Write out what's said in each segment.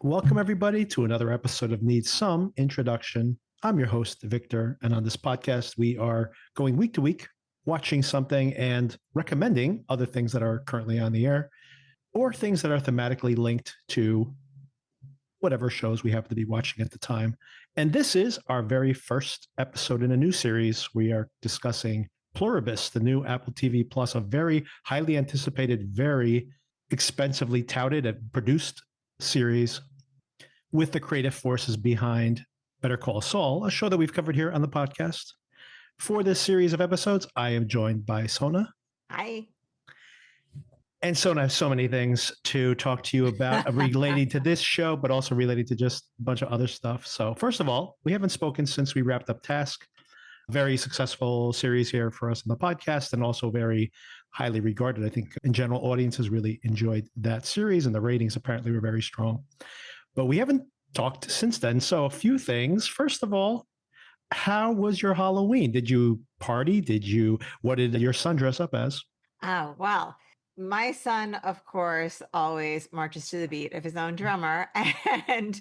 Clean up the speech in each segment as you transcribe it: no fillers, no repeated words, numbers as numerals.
Welcome, everybody, to another episode of Need Some Introduction. I'm your host, Victor, and on this podcast, we are going week to week, watching something and recommending other things that are currently on the air or things that are thematically linked to whatever shows we happen to be watching at the time. And this is our very first episode in a new series. We are discussing Pluribus, the new Apple TV Plus, a very highly anticipated, very expensively touted and produced series with the creative forces behind Better Call Saul, a show that we've covered here on the podcast. For this series of episodes, I am joined by Sona. Hi. And Sona, I have so many things to talk to you about relating to this show, but also relating to just a bunch of other stuff. So first of all, we haven't spoken since we wrapped up Task. Very successful series here for us on the podcast and also very highly regarded. I think in general, audiences really enjoyed that series and the ratings apparently were very strong. But we haven't talked since then. So a few things. First of all, how was your Halloween? Did you party? What did your son dress up as? Oh, well, my son, of course, always marches to the beat of his own drummer. And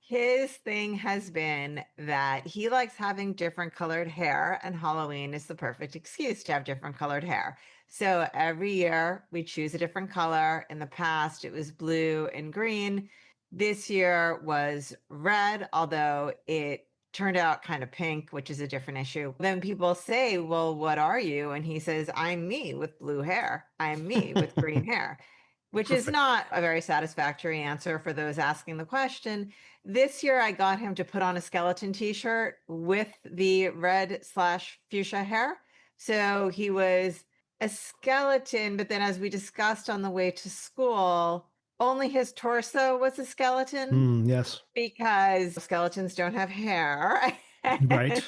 his thing has been that he likes having different colored hair, and Halloween is the perfect excuse to have different colored hair. So every year we choose a different color. In the past, it was blue and green. This year was red, although it turned out kind of pink, which is a different issue. Then people say, well, what are you? And he says, I'm me with blue hair. I'm me with green hair, which is not a very satisfactory answer for those asking the question. This year, I got him to put on a skeleton t-shirt with the red/fuchsia hair. So he was a skeleton, but then as we discussed on the way to school, only his torso was a skeleton. Yes. Because skeletons don't have hair. Right.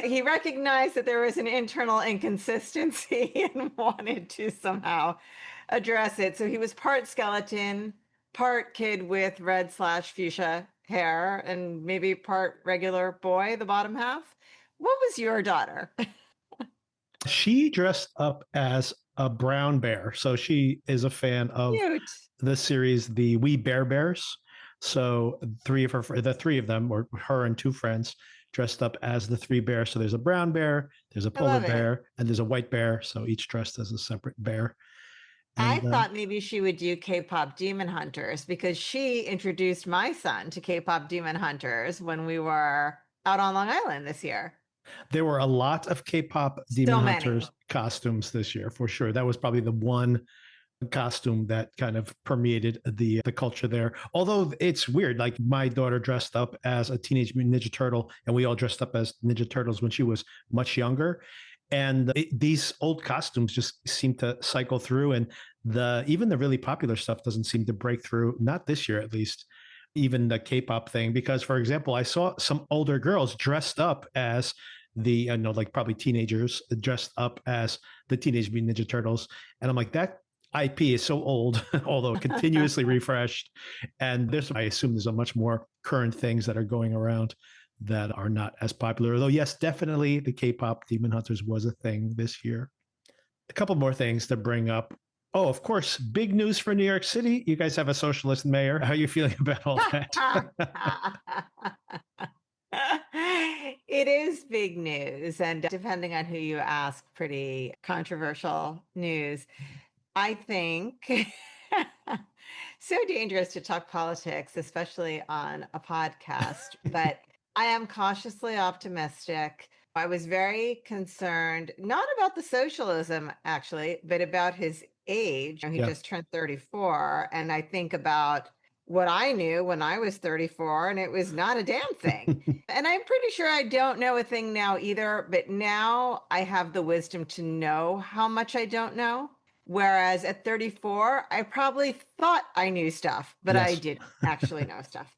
He recognized that there was an internal inconsistency and wanted to somehow address it. So he was part skeleton, part kid with red/fuchsia hair, and maybe part regular boy, the bottom half. What was your daughter? She dressed up as a brown bear. So she is a fan of Cute. the series, the We Bear Bears. So the three of them, or her and two friends, dressed up as the three bears. So there's a brown bear, there's a polar bear, and there's a white bear. So each dressed as a separate bear. I thought maybe she would do K-pop Demon Hunters because she introduced my son to K-pop Demon Hunters when we were out on Long Island this year. There were a lot of K-pop Demon Hunters costumes this year, for sure. That was probably the one costume that kind of permeated the culture there. Although it's weird, like my daughter dressed up as a Teenage Mutant Ninja Turtle, and we all dressed up as Ninja Turtles when she was much younger. And these old costumes just seem to cycle through, and even the really popular stuff doesn't seem to break through. Not this year, at least. Even the K-pop thing, because for example, I saw some older girls dressed up as like probably teenagers dressed up as the Teenage Mutant Ninja Turtles, and I'm like, that IP is so old, although continuously refreshed. And I assume there's a much more current things that are going around that are not as popular. Although, yes, definitely the K-pop Demon Hunters was a thing this year. A couple more things to bring up. Oh, of course, big news for New York City. You guys have a socialist mayor. How are you feeling about all that? It is big news. And depending on who you ask, pretty controversial news. I think so dangerous to talk politics, especially on a podcast, but I am cautiously optimistic. I was very concerned, not about the socialism, actually, but about his age. He just turned 34. And I think about what I knew when I was 34, and it was not a damn thing. And I'm pretty sure I don't know a thing now either, but now I have the wisdom to know how much I don't know. Whereas at 34, I probably thought I knew stuff, but I didn't actually know stuff.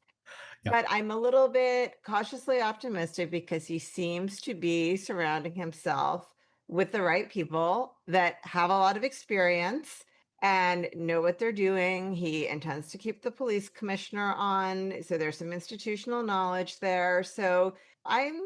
But I'm a little bit cautiously optimistic because he seems to be surrounding himself with the right people that have a lot of experience and know what they're doing. He intends to keep the police commissioner on, so there's some institutional knowledge there. So I'm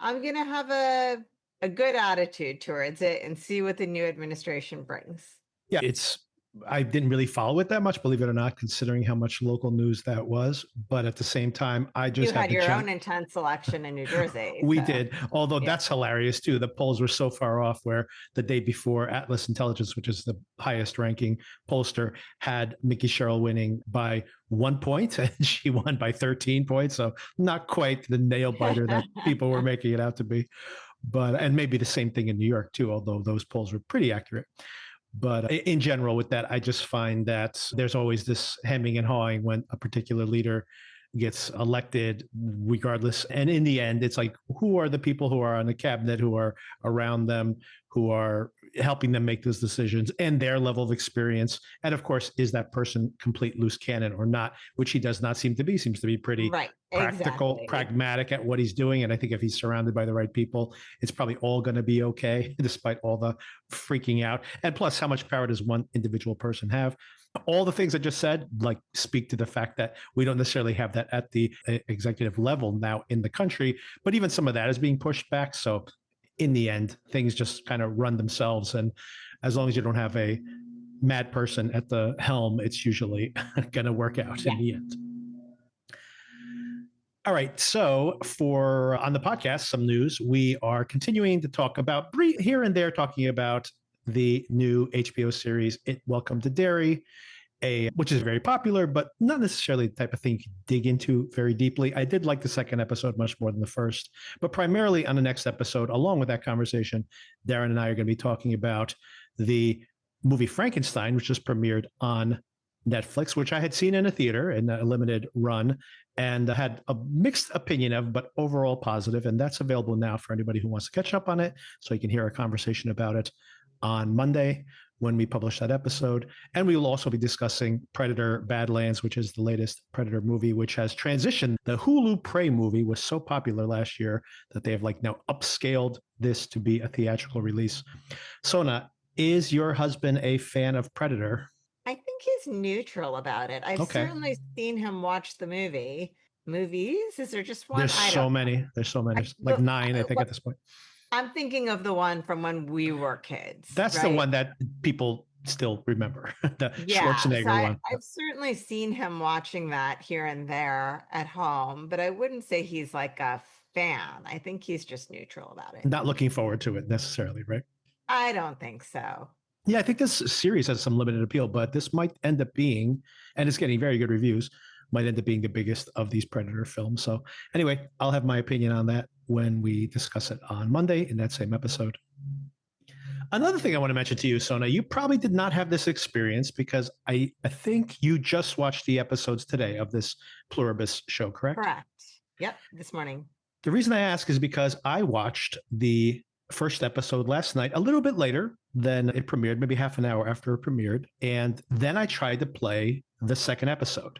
going to have a good attitude towards it and see what the new administration brings. Yeah, it's I didn't really follow it that much, believe it or not, considering how much local news that was. But at the same time, I You just had had your own intense election in New Jersey. We so, did, although yeah. that's hilarious too. The polls were so far off where the day before Atlas Intelligence, which is the highest ranking pollster, had Mickey Sherrill winning by 1 point and she won by 13 points. So not quite the nail biter that people were making it out to be. And maybe the same thing in New York too, although those polls were pretty accurate. But in general, with that, I just find that there's always this hemming and hawing when a particular leader gets elected, regardless. And in the end, it's like, who are the people who are on the cabinet, who are around them, who are helping them make those decisions, and their level of experience. And of course, is that person complete loose cannon or not, which he does not seem to be, seems to be pretty practical, pragmatic at what he's doing. And I think if he's surrounded by the right people, it's probably all going to be okay, despite all the freaking out. And plus, how much power does one individual person have? All the things I just said, like, speak to the fact that we don't necessarily have that at the executive level now in the country, but even some of that is being pushed back. So in the end, things just kind of run themselves. And as long as you don't have a mad person at the helm, it's usually going to work out in the end. All right. So on the podcast, some news, we are continuing to talk about here and there, talking about the new HBO series, Welcome to Derry, which is very popular, but not necessarily the type of thing you can dig into very deeply. I did like the second episode much more than the first, but primarily on the next episode, along with that conversation, Darren and I are going to be talking about the movie Frankenstein, which just premiered on Netflix, which I had seen in a theater in a limited run and had a mixed opinion of, but overall positive. And that's available now for anybody who wants to catch up on it. So you can hear a conversation about it on Monday when we publish that episode. And we will also be discussing Predator Badlands, which is the latest Predator movie, which has transitioned. The Hulu Prey movie was so popular last year that they have now upscaled this to be a theatrical release. Sona, is your husband a fan of Predator? I think he's neutral about it. I've certainly seen him watch the movies. Is there just one? There's so many. There's so many. Like 9, I think, at this point. I'm thinking of the one from when we were kids. That's the one that people still remember, the Schwarzenegger one. I've certainly seen him watching that here and there at home, but I wouldn't say he's like a fan. I think he's just neutral about it. Not looking forward to it necessarily, right? I don't think so. Yeah, I think this series has some limited appeal, but this might end up being, and it's getting very good reviews, might end up being the biggest of these Predator films. So anyway, I'll have my opinion on that when we discuss it on Monday in that same episode. Another thing I want to mention to you, Sona, you probably did not have this experience because I think you just watched the episodes today of this Pluribus show, correct? Correct. Yep, this morning. The reason I ask is because I watched the first episode last night, a little bit later than it premiered, maybe half an hour after it premiered. And then I tried to play the second episode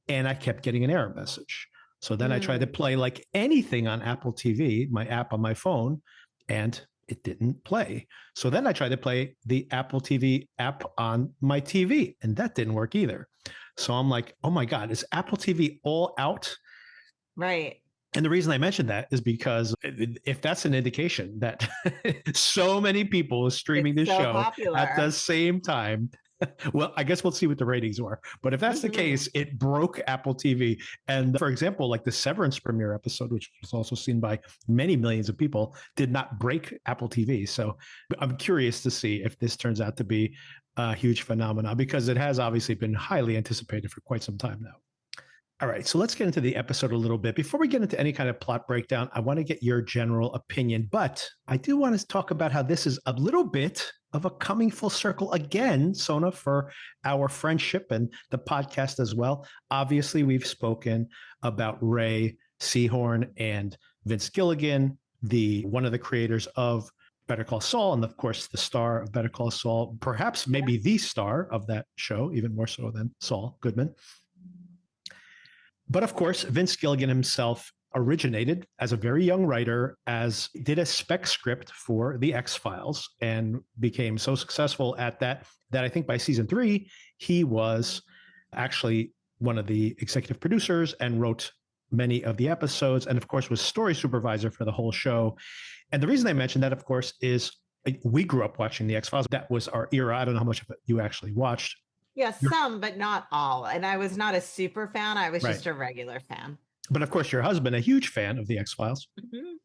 and I kept getting an error message. So then I tried to play like anything on Apple TV, my app on my phone, and it didn't play. So then I tried to play the Apple TV app on my TV, and that didn't work either. So I'm like, oh my God, is Apple TV all out? Right. And the reason I mentioned that is because if that's an indication that so many people are streaming this show popular at the same time, well, I guess we'll see what the ratings were. But if that's the case, it broke Apple TV. And for example, like the Severance premiere episode, which was also seen by many millions of people, did not break Apple TV. So I'm curious to see if this turns out to be a huge phenomenon, because it has obviously been highly anticipated for quite some time now. All right, so let's get into the episode a little bit. Before we get into any kind of plot breakdown, I want to get your general opinion, but I do want to talk about how this is a little bit of a coming full circle again, Sona, for our friendship and the podcast as well. Obviously, we've spoken about Ray Seehorn and Vince Gilligan, one of the creators of Better Call Saul, and of course, the star of Better Call Saul, perhaps maybe the star of that show, even more so than Saul Goodman. But of course, Vince Gilligan himself originated as a very young writer, did a spec script for The X-Files and became so successful at that I think by season 3, he was actually one of the executive producers and wrote many of the episodes, and of course was story supervisor for the whole show. And the reason I mentioned that, of course, is we grew up watching the X-Files. That was our era. I don't know how much of it you actually watched. Yes, some, but not all. And I was not a super fan. I was Right. just a regular fan. But of course, your husband, a huge fan of the X-Files. Mm-hmm.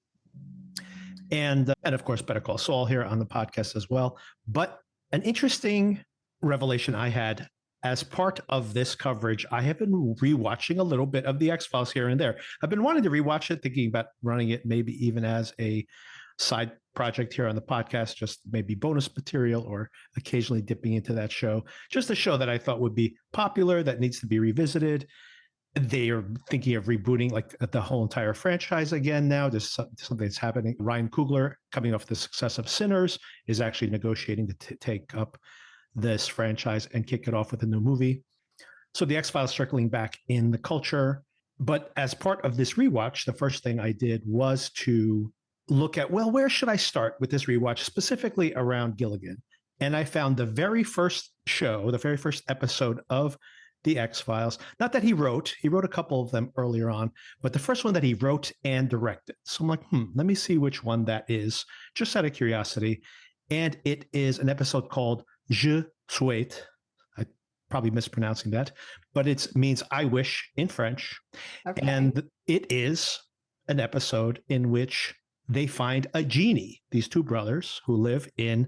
And of course, Better Call Saul here on the podcast as well. But an interesting revelation I had as part of this coverage, I have been rewatching a little bit of the X-Files here and there. I've been wanting to rewatch it, thinking about running it maybe even as a side project here on the podcast, just maybe bonus material or occasionally dipping into that show. Just a show that I thought would be popular, that needs to be revisited. They are thinking of rebooting like the whole entire franchise again now. There's something that's happening. Ryan Coogler, coming off the success of Sinners, is actually negotiating to take up this franchise and kick it off with a new movie. So the X-Files circling back in the culture. But as part of this rewatch, the first thing I did was to look at, well, where should I start with this rewatch, specifically around Gilligan? And I found the very first show, the very first episode of the X-Files. Not that he wrote a couple of them earlier on, but the first one that he wrote and directed. So I'm like, let me see which one that is, just out of curiosity. And it is an episode called Je souhaite. I probably mispronouncing that, but it means I wish in French. Okay. And it is an episode in which they find a genie, these two brothers who live in,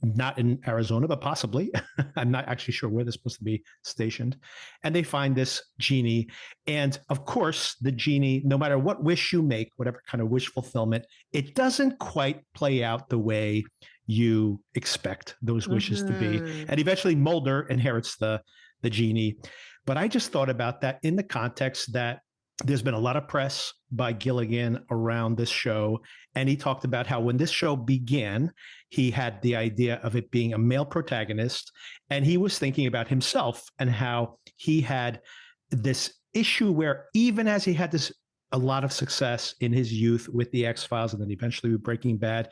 not in Arizona, but possibly. I'm not actually sure where they're supposed to be stationed. And they find this genie. And of course, the genie, no matter what wish you make, whatever kind of wish fulfillment, it doesn't quite play out the way you expect those wishes to be. And eventually Mulder inherits the genie. But I just thought about that in the context that there's been a lot of press by Gilligan around this show. And he talked about how when this show began, he had the idea of it being a male protagonist. And he was thinking about himself and how he had this issue where even as he had a lot of success in his youth with the X-Files and then eventually with Breaking Bad,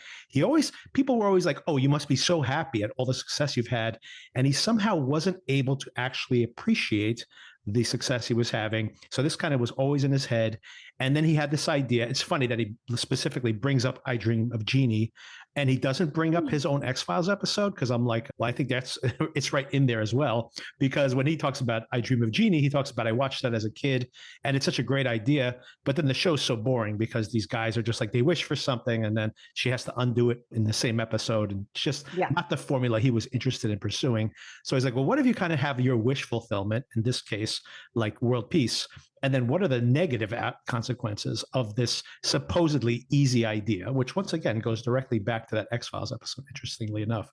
people were always like, oh, you must be so happy at all the success you've had. And he somehow wasn't able to actually appreciate the success he was having. So this kind of was always in his head. And then he had this idea. It's funny that he specifically brings up I Dream of Jeannie, and he doesn't bring up his own X-Files episode, because I'm like, well, I think it's right in there as well. Because when he talks about I Dream of Jeannie, he talks about, I watched that as a kid and it's such a great idea. But then the show's so boring because these guys are just like, they wish for something and then she has to undo it in the same episode. And it's just not the formula he was interested in pursuing. So he's like, well, what if you kind of have your wish fulfillment, in this case, like world peace? And then what are the negative consequences of this supposedly easy idea, which once again goes directly back to that X-Files episode, interestingly enough.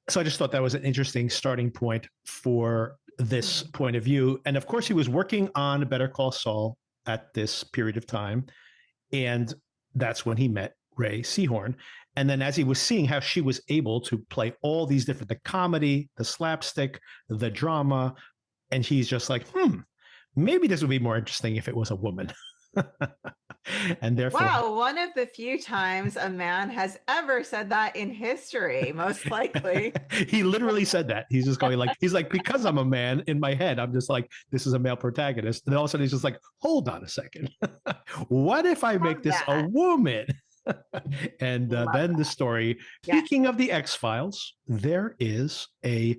So I just thought that was an interesting starting point for this point of view. And of course, he was working on Better Call Saul at this period of time. And that's when he met Ray Seehorn. And then as he was seeing how she was able to play all these different, the comedy, the slapstick, the drama, and he's just like, maybe this would be more interesting if it was a woman. And therefore, wow, one of the few times a man has ever said that in history, most likely. He literally said that. He's just going like, because I'm a man, in my head, I'm just like, this is a male protagonist. And all of a sudden he's just like, hold on a second. What if I make this a woman? And then the story, speaking of the X-Files, there is a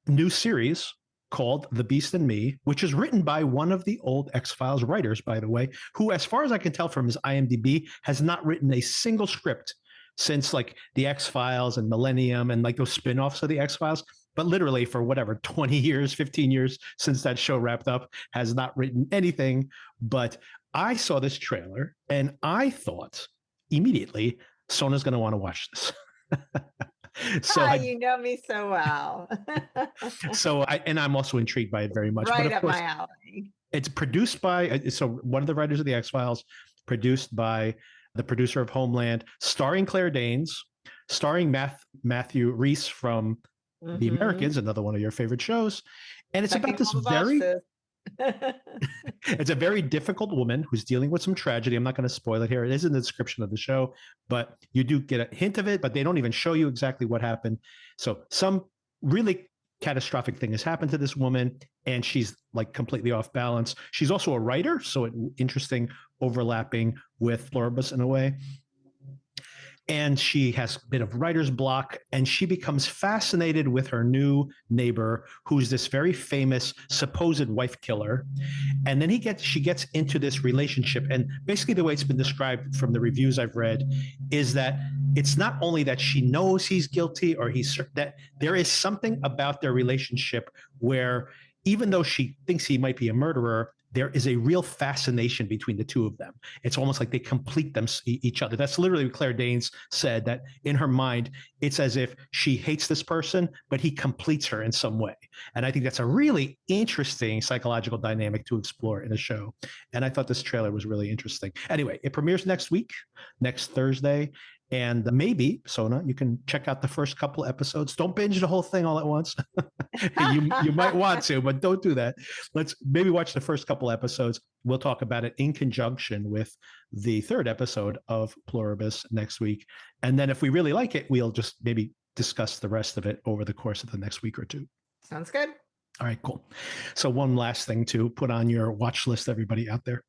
new series called The Beast and Me, which is written by one of the old X-Files writers, by the way, who, as far as I can tell from his IMDb, has not written a single script since like the X-Files and Millennium and like those spin-offs of the X-Files. But literally for whatever, 20 years, 15 years since that show wrapped up, has not written anything. But I saw this trailer and I thought immediately, Sona's going to want to watch this. So you know me so well. And I'm also intrigued by it very much. Right but of up course, my alley. It's produced by, one of the writers of the X-Files, produced by the producer of Homeland, starring Claire Danes, starring Matthew Rhys from The Americans, another one of your favorite shows. And it's about this it's a very difficult woman who's dealing with some tragedy. I'm not going to spoil it here. It is in the description of the show, but you do get a hint of it, but they don't even show you exactly what happened. So some really catastrophic thing has happened to this woman and she's like completely off balance. She's also a writer, so interesting overlapping with Pluribus in a way. And she has a bit of writer's block, and she becomes fascinated with her new neighbor, who's this very famous supposed wife killer. And then she gets into this relationship. And basically the way it's been described from the reviews I've read is that it's not only that she knows he's guilty or that there is something about their relationship where even though she thinks he might be a murderer, there is a real fascination between the two of them. It's almost like they complete each other. That's literally what Claire Danes said, that in her mind, it's as if she hates this person, but he completes her in some way. And I think that's a really interesting psychological dynamic to explore in a show. And I thought this trailer was really interesting. Anyway, it premieres next week, next Thursday. And maybe, Sona, you can check out the first couple episodes. Don't binge the whole thing all at once. you might want to, but don't do that. Let's maybe watch the first couple episodes. We'll talk about it in conjunction with the third episode of Pluribus next week. And then if we really like it, we'll just maybe discuss the rest of it over the course of the next week or two. Sounds good. All right, cool. So one last thing to put on your watch list, everybody out there.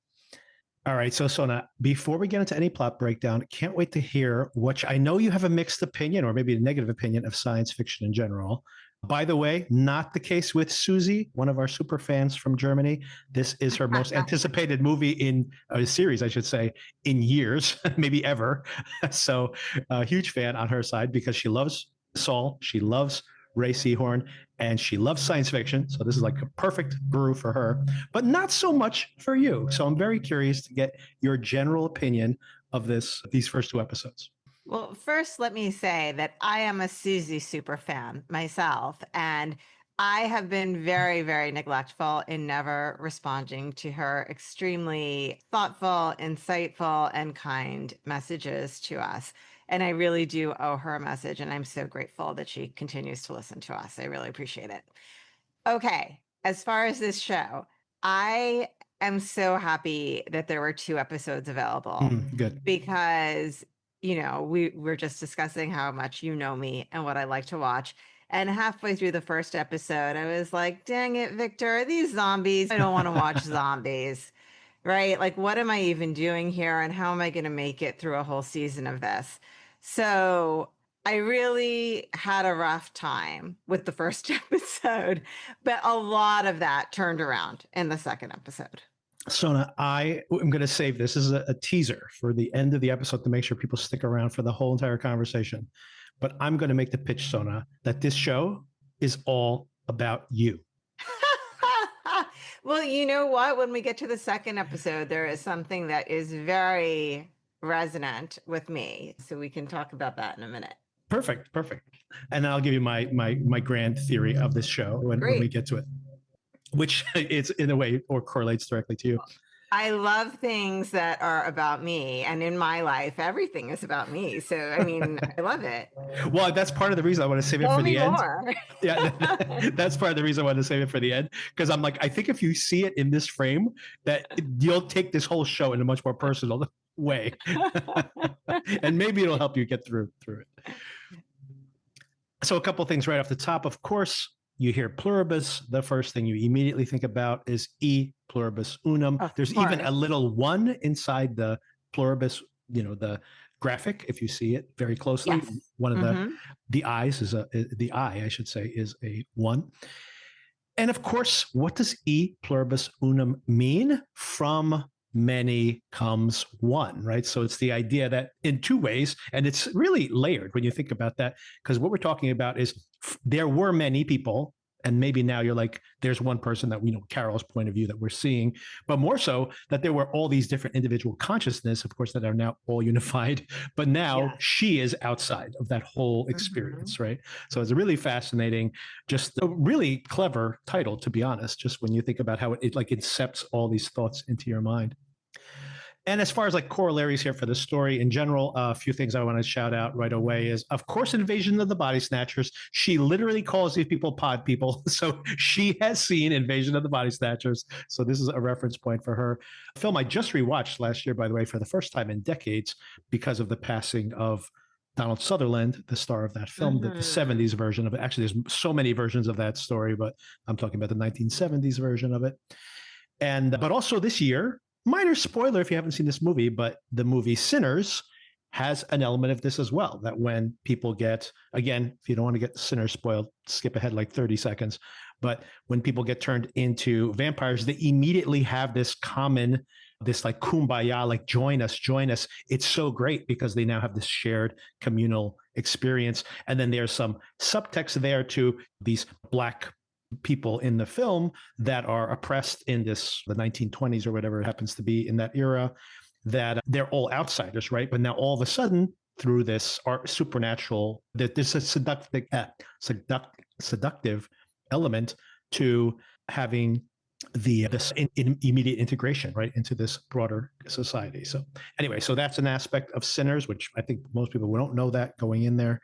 All right. So, Sona, before we get into any plot breakdown, can't wait to hear what I know you have a mixed opinion or maybe a negative opinion of science fiction in general. By the way, not the case with Susie, one of our super fans from Germany. This is her most anticipated movie in a series, I should say, in years, maybe ever. So a huge fan on her side because she loves Saul. She loves Ray Seehorn, and she loves science fiction. So this is like a perfect brew for her, but not so much for you. So I'm very curious to get your general opinion of these first two episodes. Well, first, let me say that I am a Susie super fan myself, and I have been very, very neglectful in never responding to her extremely thoughtful, insightful, and kind messages to us. And I really do owe her a message, and I'm so grateful that she continues to listen to us. I really appreciate it. Okay, as far as this show, I am so happy that there were 2 episodes available Good. because, we're just discussing how much you know me and what I like to watch. And halfway through the first episode, I was like, dang it, Victor, these zombies, I don't want to watch zombies, right? Like, what am I even doing here? And how am I going to make it through a whole season of this? So I really had a rough time with the first episode, but a lot of that turned around in the second episode. Sona, I am going to save this as a teaser for the end of the episode to make sure people stick around for the whole entire conversation. But I'm going to make the pitch, Sona, that this show is all about you. Well, you know what? When we get to the second episode, there is something that is very resonant with me. So we can talk about that in a minute. Perfect. And I'll give you my grand theory of this show when we get to it, which is in a way or correlates directly to you. I love things that are about me, and in my life, everything is about me. So, I mean, I love it. Well, that's part of the reason I want to save it for the end. Yeah, that's part of the reason I want to save it for the end, because I'm like, I think if you see it in this frame, that you'll take this whole show in a much more personal way, and maybe it'll help you get through it. So, a couple things right off the top. Of course, you hear pluribus, the first thing you immediately think about is e pluribus unum. There's even a little one inside the pluribus, the graphic, if you see it very closely. Yes. One of the eyes is the eye, I should say, is a one. And of course, what does e pluribus unum mean? From many comes one, right? So it's the idea that in 2 ways, and it's really layered when you think about that, because what we're talking about is there were many people, and maybe now you're like, there's one person that we know, Carol's point of view that we're seeing, but more so that there were all these different individual consciousness, of course, that are now all unified, but now she is outside of that whole experience, right? So it's a really fascinating, just a really clever title, to be honest, just when you think about how it like incepts all these thoughts into your mind. And as far as like corollaries here for the story in general, a few things I want to shout out right away is, of course, Invasion of the Body Snatchers. She literally calls these people pod people. So she has seen Invasion of the Body Snatchers. So this is a reference point for her. A film I just rewatched last year, by the way, for the first time in decades because of the passing of Donald Sutherland, the star of that film, the 70s version of it. Actually, there's so many versions of that story, but I'm talking about the 1970s version of it. And but also this year, minor spoiler if you haven't seen this movie, but the movie Sinners has an element of this as well, that when people get, again, if you don't want to get Sinner spoiled, skip ahead like 30 seconds. But when people get turned into vampires, they immediately have this common, this like kumbaya, like join us, join us. It's so great because they now have this shared communal experience. And then there's some subtext there to these Black people in the film that are oppressed in the 1920s or whatever it happens to be in that era, that they're all outsiders, right? But now all of a sudden, through this art supernatural, that there's a seductive element to having this immediate integration, right, into this broader society. So anyway, so that's an aspect of Sinners, which I think most people don't know that going in there.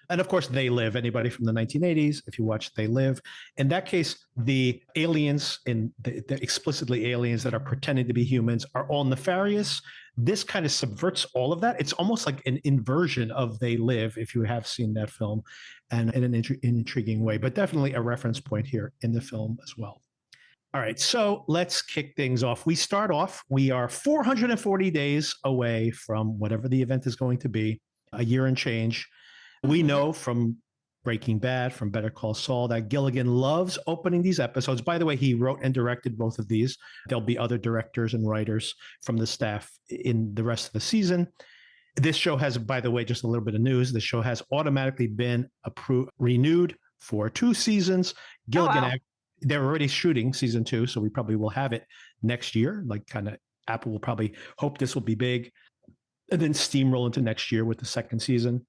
And of course, They Live. Anybody from the 1980s, if you watch They Live, in that case, the aliens, the explicitly aliens that are pretending to be humans, are all nefarious. This kind of subverts all of that. It's almost like an inversion of They Live, if you have seen that film, and in an intriguing way, but definitely a reference point here in the film as well. All right, so let's kick things off. We are 440 days away from whatever the event is going to be, a year and change. We know from Breaking Bad, from Better Call Saul, that Gilligan loves opening these episodes. By the way, he wrote and directed both of these. There'll be other directors and writers from the staff in the rest of the season. This show has, by the way, just a little bit of news. The show has automatically been renewed for 2 seasons. Gilligan, they're already shooting season 2, so we probably will have it next year. Like kind of Apple will probably hope this will be big and then steamroll into next year with the second season.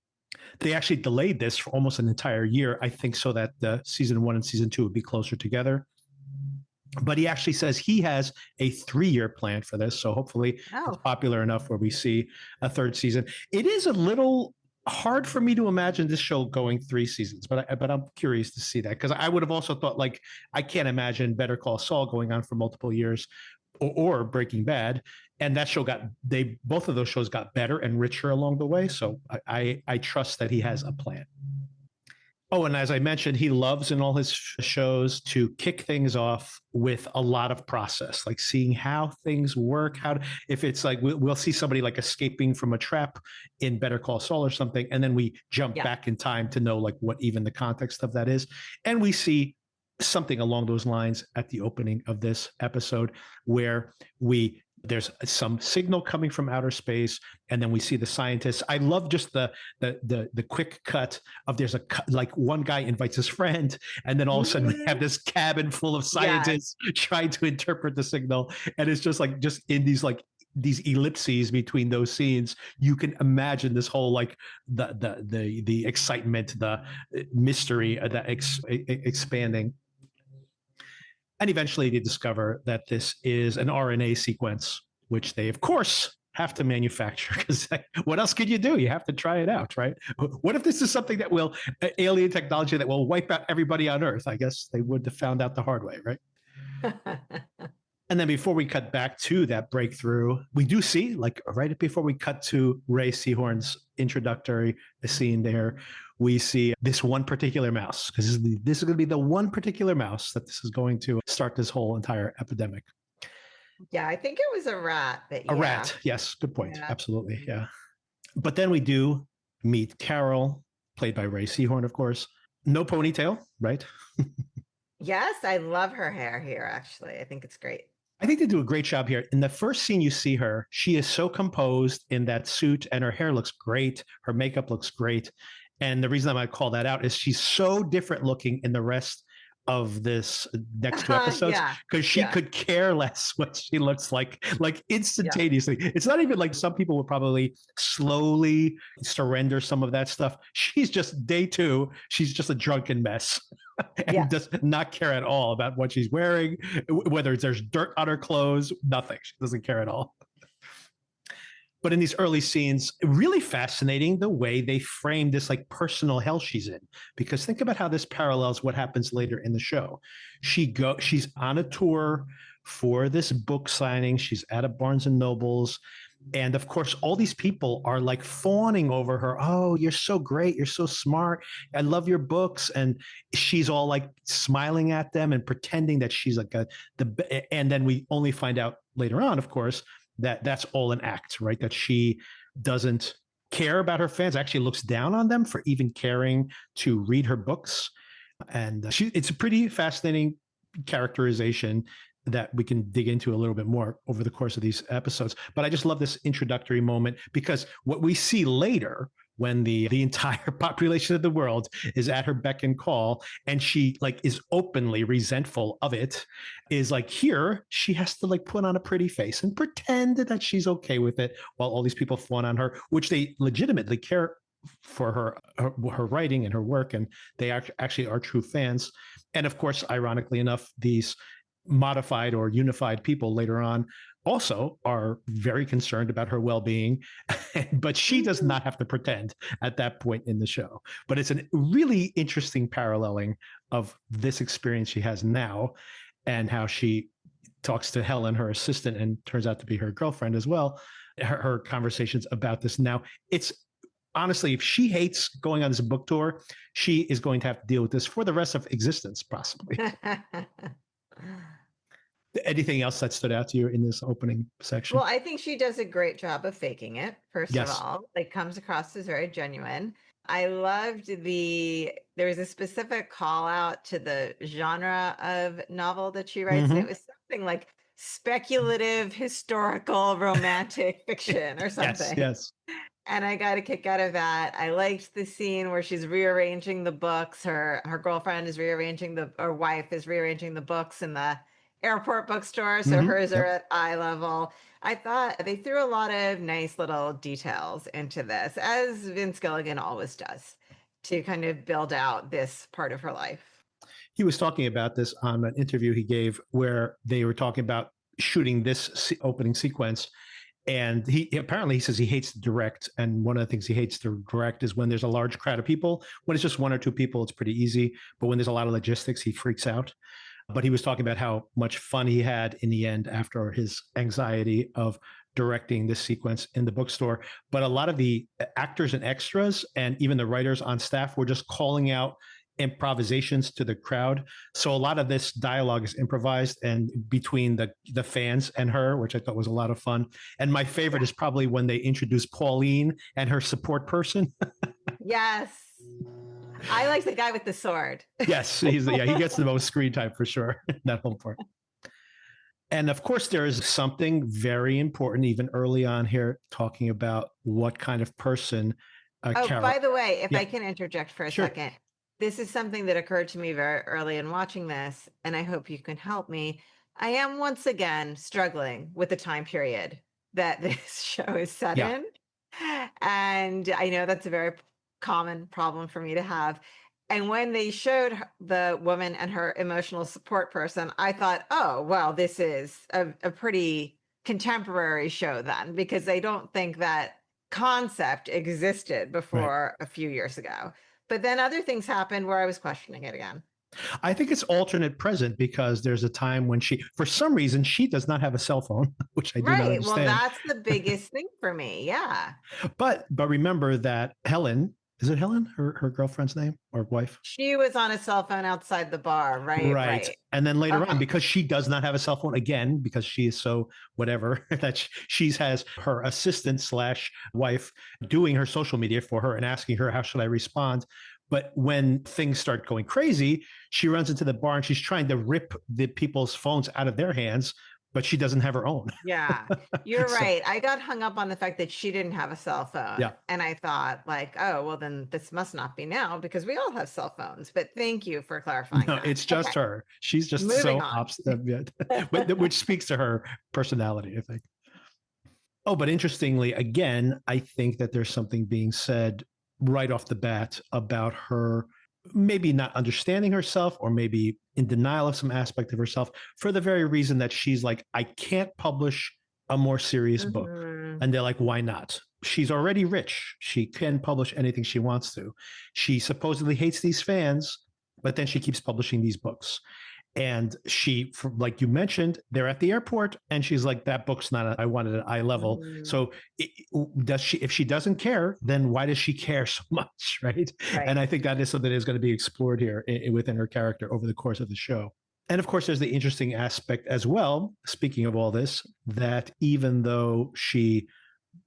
They actually delayed this for almost an entire year, I think, so that season 1 and season 2 would be closer together. But he actually says he has a 3-year plan for this. So hopefully it's popular enough where we see a 3rd season. It is a little hard for me to imagine this show going 3 seasons, but I'm curious to see that, because I would have also thought, like, I can't imagine Better Call Saul going on for multiple years, or Breaking Bad. And that show both of those shows got better and richer along the way. So I trust that he has a plan. Oh, and as I mentioned, he loves in all his shows to kick things off with a lot of process, like seeing how things work. If it's like we'll see somebody like escaping from a trap in Better Call Saul or something, and then we jump back in time to know like what even the context of that is. And we see something along those lines at the opening of this episode, where there's some signal coming from outer space, and then we see the scientists. I love just the quick cut of like one guy invites his friend, and then all of a sudden we have this cabin full of scientists trying to interpret the signal, and it's just in these ellipses between those scenes, you can imagine this whole like the excitement, the mystery, that expanding. And eventually they discover that this is an RNA sequence, which they, of course, have to manufacture, because what else could you do? You have to try it out, right? What if this is something that will, alien technology that will wipe out everybody on Earth? I guess they would have found out the hard way, right? And then before we cut back to that breakthrough, we do see, like right before we cut to Ray Seehorn's introductory scene there, we see this one particular mouse, because this is going to be the one particular mouse that this is going to start this whole entire epidemic. Yeah, I think it was a rat. A rat, yes, good point. Yeah. Absolutely, yeah. But then we do meet Carol, played by Ray Seehorn, of course. No ponytail, right? Yes, I love her hair here, actually. I think it's great. I think they do a great job here. In the first scene you see her, she is so composed in that suit, and her hair looks great. Her makeup looks great. And the reason I might call that out is she's so different looking in the rest of this next 2 episodes, because she could care less what she looks like instantaneously. It's not even like some people would probably slowly surrender some of that stuff. She's just day 2. She's just a drunken mess. And does not care at all about what she's wearing, whether there's dirt on her clothes, nothing. She doesn't care at all. But in these early scenes, really fascinating the way they frame this like personal hell she's in, because think about how this parallels what happens later in the show. She's on a tour for this book signing. She's at a Barnes and Nobles. And of course, all these people are like fawning over her. Oh, you're so great. You're so smart. I love your books. And she's all like smiling at them and pretending that she's like and then we only find out later on, of course, that that's all an act, right? That she doesn't care about her fans, actually looks down on them for even caring to read her books. And it's a pretty fascinating characterization that we can dig into a little bit more over the course of these episodes. But I just love this introductory moment, because what we see later, when the entire population of the world is at her beck and call, and she like is openly resentful of it, is like, here she has to like put on a pretty face and pretend that she's okay with it, while all these people fawn on her, which they legitimately care for her writing and her work, and they actually are true fans. And of course, ironically enough, these modified or unified people later on also are very concerned about her well-being, but she does not have to pretend at that point in the show. But it's a really interesting paralleling of this experience she has now, and how she talks to Helen, her assistant, and turns out to be her girlfriend as well. Her conversations about this now. It's honestly, if she hates going on this book tour, she is going to have to deal with this for the rest of existence, possibly. Anything else that stood out to you in this opening section? Well, I think she does a great job of faking it, first Yes. of all. Like, comes across as very genuine. I loved there was a specific call out to the genre of novel that she writes, and it was something like speculative, historical, romantic fiction or something. Yes. And I got a kick out of that. I liked the scene where she's rearranging the books. Her girlfriend is or wife is rearranging the books in the airport bookstore. So hers are at eye level. I thought they threw a lot of nice little details into this, as Vince Gilligan always does, to kind of build out this part of her life. He was talking about this on an interview he gave, where they were talking about shooting this opening sequence. And he says he hates to direct. And one of the things he hates to direct is when there's a large crowd of people. When it's just one or two people, it's pretty easy. But when there's a lot of logistics, he freaks out. But he was talking about how much fun he had in the end after his anxiety of directing this sequence in the bookstore. But a lot of the actors and extras, and even the writers on staff, were just calling out improvisations to the crowd. So a lot of this dialogue is improvised, and between the fans and her, which I thought was a lot of fun. And my favorite is probably when they introduce Pauline and her support person. Yes. I like the guy with the sword. Yes, he gets the most screen time for sure, that whole part. And of course, there is something very important, even early on here, talking about what kind of person by the way, if I can interject for a second, this is something that occurred to me very early in watching this, and I hope you can help me. I am once again struggling with the time period that this show is set in. And I know that's a very common problem for me to have. And when they showed the woman and her emotional support person, I thought, oh, well, this is a pretty contemporary show then, because I don't think that concept existed before a few years ago. But then other things happened where I was questioning it again. I think it's alternate present, because there's a time when for some reason, she does not have a cell phone, which I do not understand. Well, that's the biggest thing for me. Yeah. But remember that Helen, is it Helen, her girlfriend's name or wife? She was on a cell phone outside the bar, right? Right. And then later on, because she does not have a cell phone, again, because she is so whatever, that she has her assistant / wife doing her social media for her and asking her, how should I respond? But when things start going crazy, she runs into the bar and she's trying to rip the people's phones out of their hands, but she doesn't have her own. Yeah, you're right. I got hung up on the fact that she didn't have a cell phone. Yeah. And I thought, like, oh, well, then this must not be now, because we all have cell phones. But thank you for clarifying. No, it's just her. She's just so obstinate, which speaks to her personality, I think. Oh, but interestingly, again, I think that there's something being said right off the bat about her maybe not understanding herself, or maybe in denial of some aspect of herself, for the very reason that she's like, I can't publish a more serious book. And they're like, why not? She's already rich. She can publish anything she wants to. She supposedly hates these fans, but then she keeps publishing these books. And she, like you mentioned, they're at the airport, and she's like, that book's not, I wanted at eye level. So if she doesn't care, then why does she care so much? Right. And I think that is something that is going to be explored here within her character over the course of the show. And of course, there's the interesting aspect as well, speaking of all this, that even though she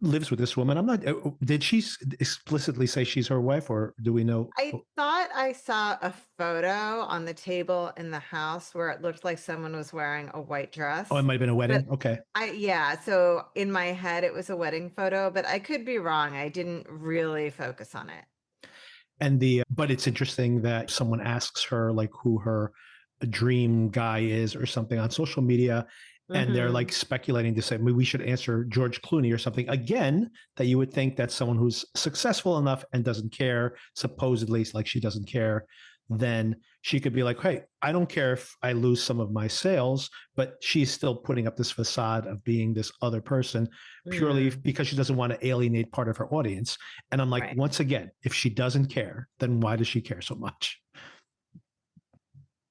lives with this woman. I'm not, did she explicitly say she's her wife, or do we know? I thought I saw a photo on the table in the house where it looked like someone was wearing a white dress. Oh, it might have been a But wedding. Okay. yeah, so in my head it was a wedding photo, but I could be wrong. I didn't really focus on it. And but it's interesting that someone asks her like who her dream guy is or something on social media. And they're like speculating to say, maybe we should answer George Clooney or something. Again, that you would think that someone who's successful enough and doesn't care, supposedly, like she doesn't care, then she could be like, hey, I don't care if I lose some of my sales, but she's still putting up this facade of being this other person purely because she doesn't want to alienate part of her audience. And I'm like, Right. once again, if she doesn't care, then why does she care so much?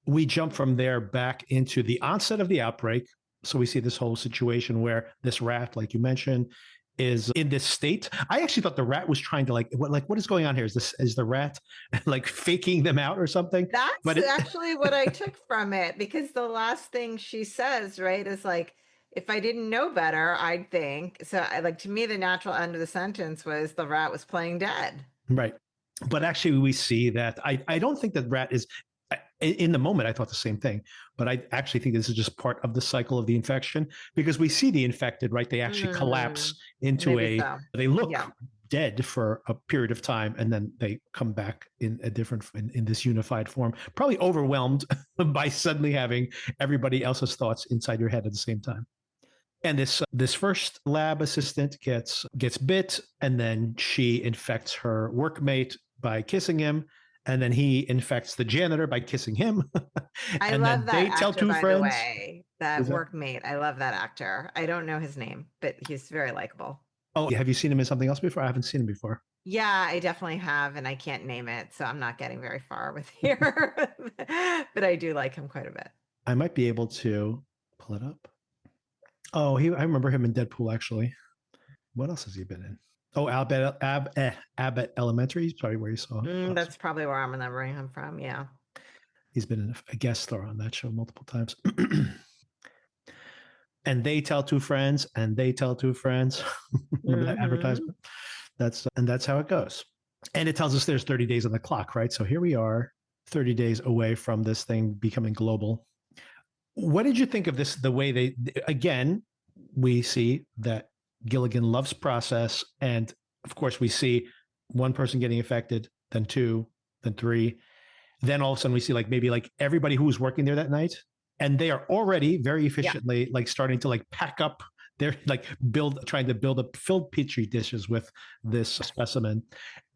We jump from there back into the onset of the outbreak. So we see this whole situation where this rat, like you mentioned, is in this state. I actually thought the rat was trying to what is going on here? Is the rat like faking them out or something? That's actually what I took from it, because the last thing she says, right, is like, if I didn't know better, I'd think. So like, to me, the natural end of the sentence was the rat was playing dead. Right. But actually we see that I don't think that rat is in the moment. I thought the same thing, but I actually think this is just part of the cycle of the infection, because we see the infected, right? They actually collapse into they look dead for a period of time, and then they come back in a different, in this unified form, probably overwhelmed by suddenly having everybody else's thoughts inside your head at the same time. And this first lab assistant gets bit, and then she infects her workmate by kissing him, and then he infects the janitor by kissing him. I and love then that they actor, tell two by friends. the way, that workmate. I love that actor. I don't know his name, but he's very likable. Oh, have you seen him in something else before? I haven't seen him before. Yeah, I definitely have, and I can't name it, so I'm not getting very far with here. But I do like him quite a bit. I might be able to pull it up. Oh, I remember him in Deadpool, actually. What else has he been in? Oh, Abbott Elementary is probably where you saw him. That's probably where I'm remembering him from, yeah. He's been a guest star on that show multiple times. And they tell two friends, and they tell two friends. Remember that advertisement? That's how it goes. And it tells us there's 30 days on the clock, right? So here we are, 30 days away from this thing becoming global. What did you think of this? The way again, we see that Gilligan loves process. And of course, we see one person getting affected, then two, then three. Then all of a sudden we see maybe everybody who was working there that night, and they are already very efficiently starting to pack up. They're trying to build up filled petri dishes with this specimen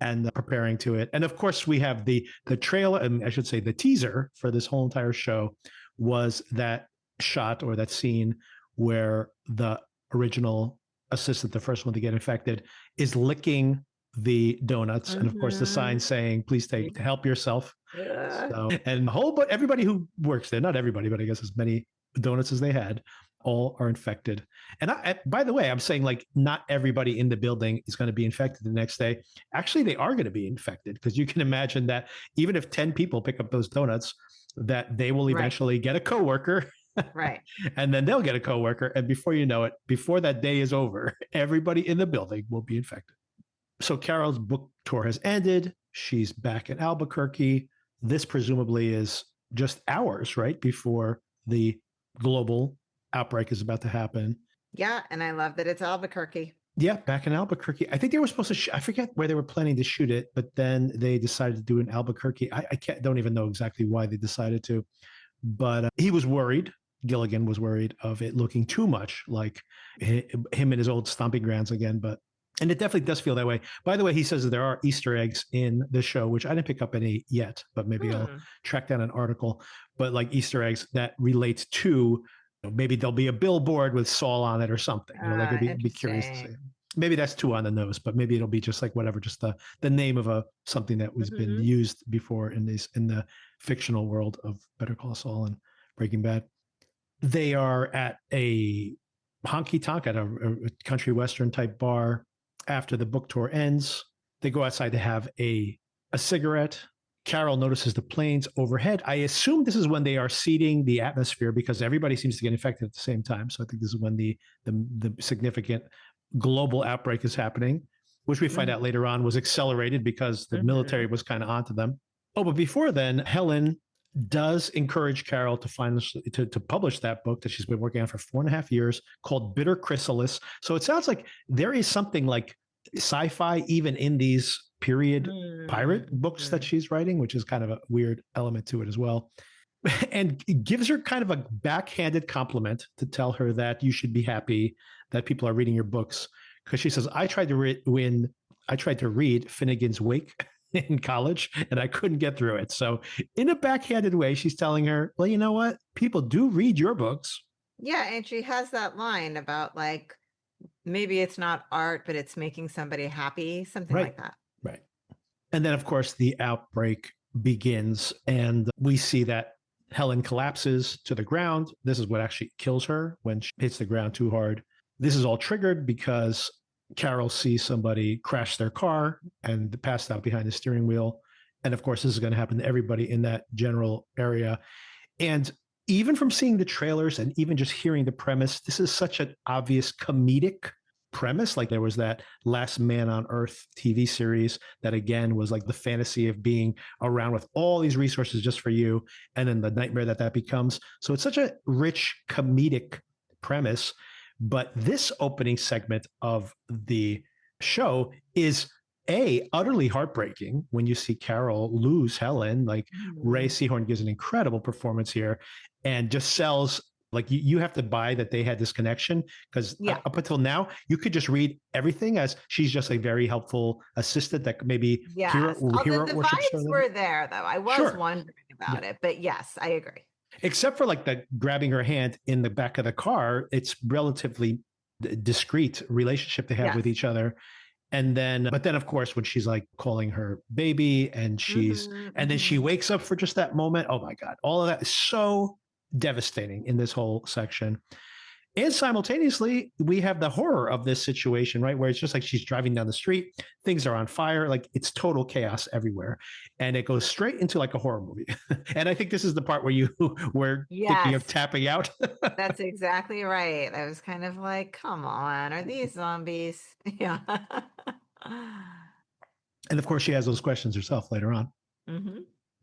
and preparing to it. And of course, we have the trailer, and I should say the teaser for this whole entire show was that shot, or that scene, where the original assistant, the first one to get infected, is licking the donuts, and of course the sign saying, please help yourself. So, and but everybody who works there, not everybody, but I guess as many donuts as they had, all are infected. And by the way, I'm saying not everybody in the building is going to be infected the next day. Actually, they are going to be infected, because you can imagine that even if 10 people pick up those donuts, that they will eventually get a coworker. Right. And then they'll get a coworker. And before you know it, before that day is over, everybody in the building will be infected. So Carol's book tour has ended. She's back in Albuquerque. This presumably is just hours, right, before the global outbreak is about to happen. Yeah, and I love that it's Albuquerque. Yeah, back in Albuquerque. I think they were supposed to, I forget where they were planning to shoot it, but then they decided to do it in Albuquerque. I don't even know exactly why they decided to, but he was worried. Gilligan was worried of it looking too much like him and his old stomping grounds again, and it definitely does feel that way. By the way, he says that there are Easter eggs in the show, which I didn't pick up any yet, but maybe I'll track down an article. But Easter eggs that relate to, maybe there'll be a billboard with Saul on it or something. I'd be curious to see. Maybe that's too on the nose, but maybe it'll be just whatever, just the name of something that was been used before in the fictional world of Better Call Saul and Breaking Bad. They are at a honky tonk, at a country western type bar. After the book tour ends, they go outside to have a cigarette. Carol notices the planes overhead. I assume this is when they are seeding the atmosphere, because everybody seems to get infected at the same time. So I think this is when the significant global outbreak is happening, which we find out later on was accelerated because the military was kind of onto them. Oh, but before then, Helen does encourage Carol to publish that book that she's been working on for 4.5 years called Bitter Chrysalis. So it sounds like there is something like sci-fi even in these period pirate books that she's writing, which is kind of a weird element to it as well. And gives her kind of a backhanded compliment to tell her that you should be happy that people are reading your books. Because she says, I tried to read Finnegan's Wake in college and I couldn't get through it. So in a backhanded way, she's telling her, well, you know what? People do read your books. Yeah. And she has that line about like, maybe it's not art, but it's making somebody happy, something like that. Right. And then, of course, the outbreak begins and we see that Helen collapses to the ground. This is what actually kills her when she hits the ground too hard. This is all triggered because Carol sees somebody crash their car and passed out behind the steering wheel. And of course, this is going to happen to everybody in that general area. And even from seeing the trailers and even just hearing the premise, this is such an obvious comedic premise. Like there was that Last Man on Earth TV series that again was like the fantasy of being around with all these resources just for you, and then the nightmare that becomes. So it's such a rich comedic premise. But this opening segment of the show is utterly heartbreaking when you see Carol lose Helen. Like Ray Seehorn gives an incredible performance here and just sells. Like you have to buy that they had this connection because up until now, you could just read everything as she's just a very helpful assistant that maybe hero the vibes were there, though. I was wondering about it, but yes, I agree. Except for like the grabbing her hand in the back of the car, it's relatively discreet relationship they have with each other. And then, but then of course, when she's like calling her baby and and then she wakes up for just that moment. Oh my God. All of that is so devastating in this whole section. And simultaneously, we have the horror of this situation, right? Where it's just like she's driving down the street, things are on fire, like it's total chaos everywhere. And it goes straight into like a horror movie. And I think this is the part where you were thinking of tapping out. That's exactly right. I was kind of like, come on, are these zombies? Yeah. And of course, she has those questions herself later on.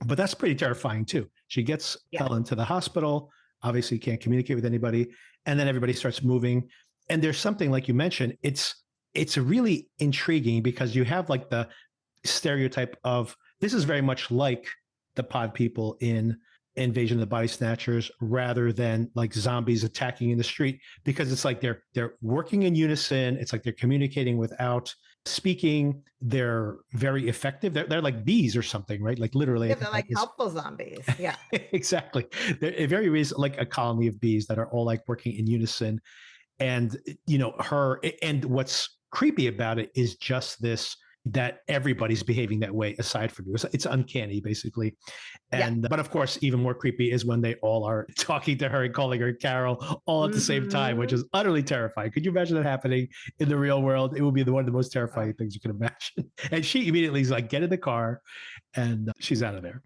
But that's pretty terrifying too. She gets Helen to the hospital, obviously can't communicate with anybody. And then everybody starts moving. And there's something like you mentioned, it's really intriguing because you have like the stereotype of this is very much like the pod people in Invasion of the Body Snatchers rather than like zombies attacking in the street, because it's like they're working in unison. It's like they're communicating without speaking. They're very effective. They're like bees or something, right? Like literally. Yeah, they're like helpful zombies. Yeah, exactly. They're very reason like a colony of bees that are all like working in unison. And, you know, and what's creepy about it is just this, that everybody's behaving that way aside from you. It's uncanny, basically. And but of course, even more creepy is when they all are talking to her and calling her Carol all at the same time, which is utterly terrifying. Could you imagine that happening in the real world? It would be one of the most terrifying things you can imagine. And she immediately is like, get in the car, and she's out of there.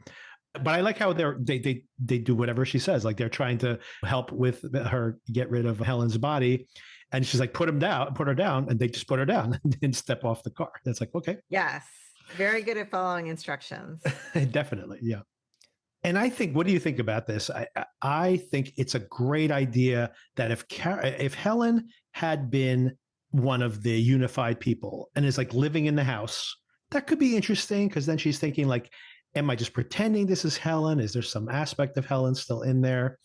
But I like how they do whatever she says. Like they're trying to help with her get rid of Helen's body. And she's like, put her down. And they just put her down and then step off the car. That's like, okay. Yes. Very good at following instructions. Definitely. Yeah. And I think, what do you think about this? I think it's a great idea that if Helen had been one of the unified people and is like living in the house, that could be interesting, because then she's thinking like, am I just pretending this is Helen? Is there some aspect of Helen still in there?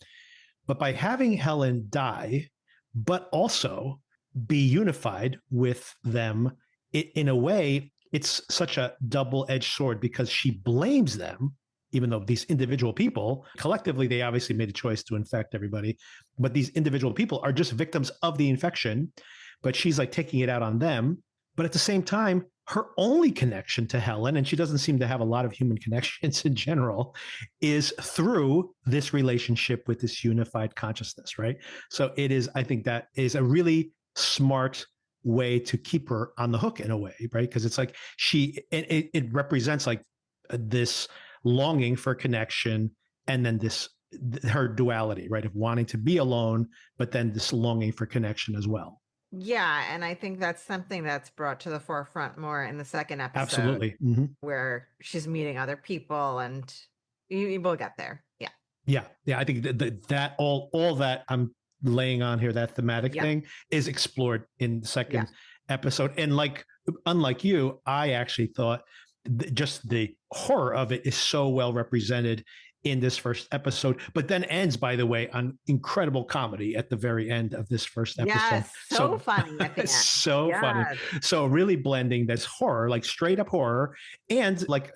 But by having Helen die, but also be unified with them, in a way, it's such a double-edged sword, because she blames them, even though these individual people, collectively, they obviously made a choice to infect everybody, but these individual people are just victims of the infection, but she's like taking it out on them. But at the same time, her only connection to Helen, and she doesn't seem to have a lot of human connections in general, is through this relationship with this unified consciousness, right? So it is, I think that is a really smart way to keep her on the hook in a way, right? Because it's like it represents like this longing for connection, and then her duality, right? Of wanting to be alone, but then this longing for connection as well. Yeah, and I think that's something that's brought to the forefront more in the second episode, Absolutely. Mm-hmm. where she's meeting other people, and you will get there. Yeah. Yeah. I think that all that I'm laying on here, that thematic Yep. thing, is explored in the second Yes. episode. And unlike you, I actually thought just the horror of it is so well represented in this first episode, but then ends, by the way, on incredible comedy at the very end of this first episode. Yes, so funny at the end. So funny. Yes. So really blending this horror, like straight up horror, and like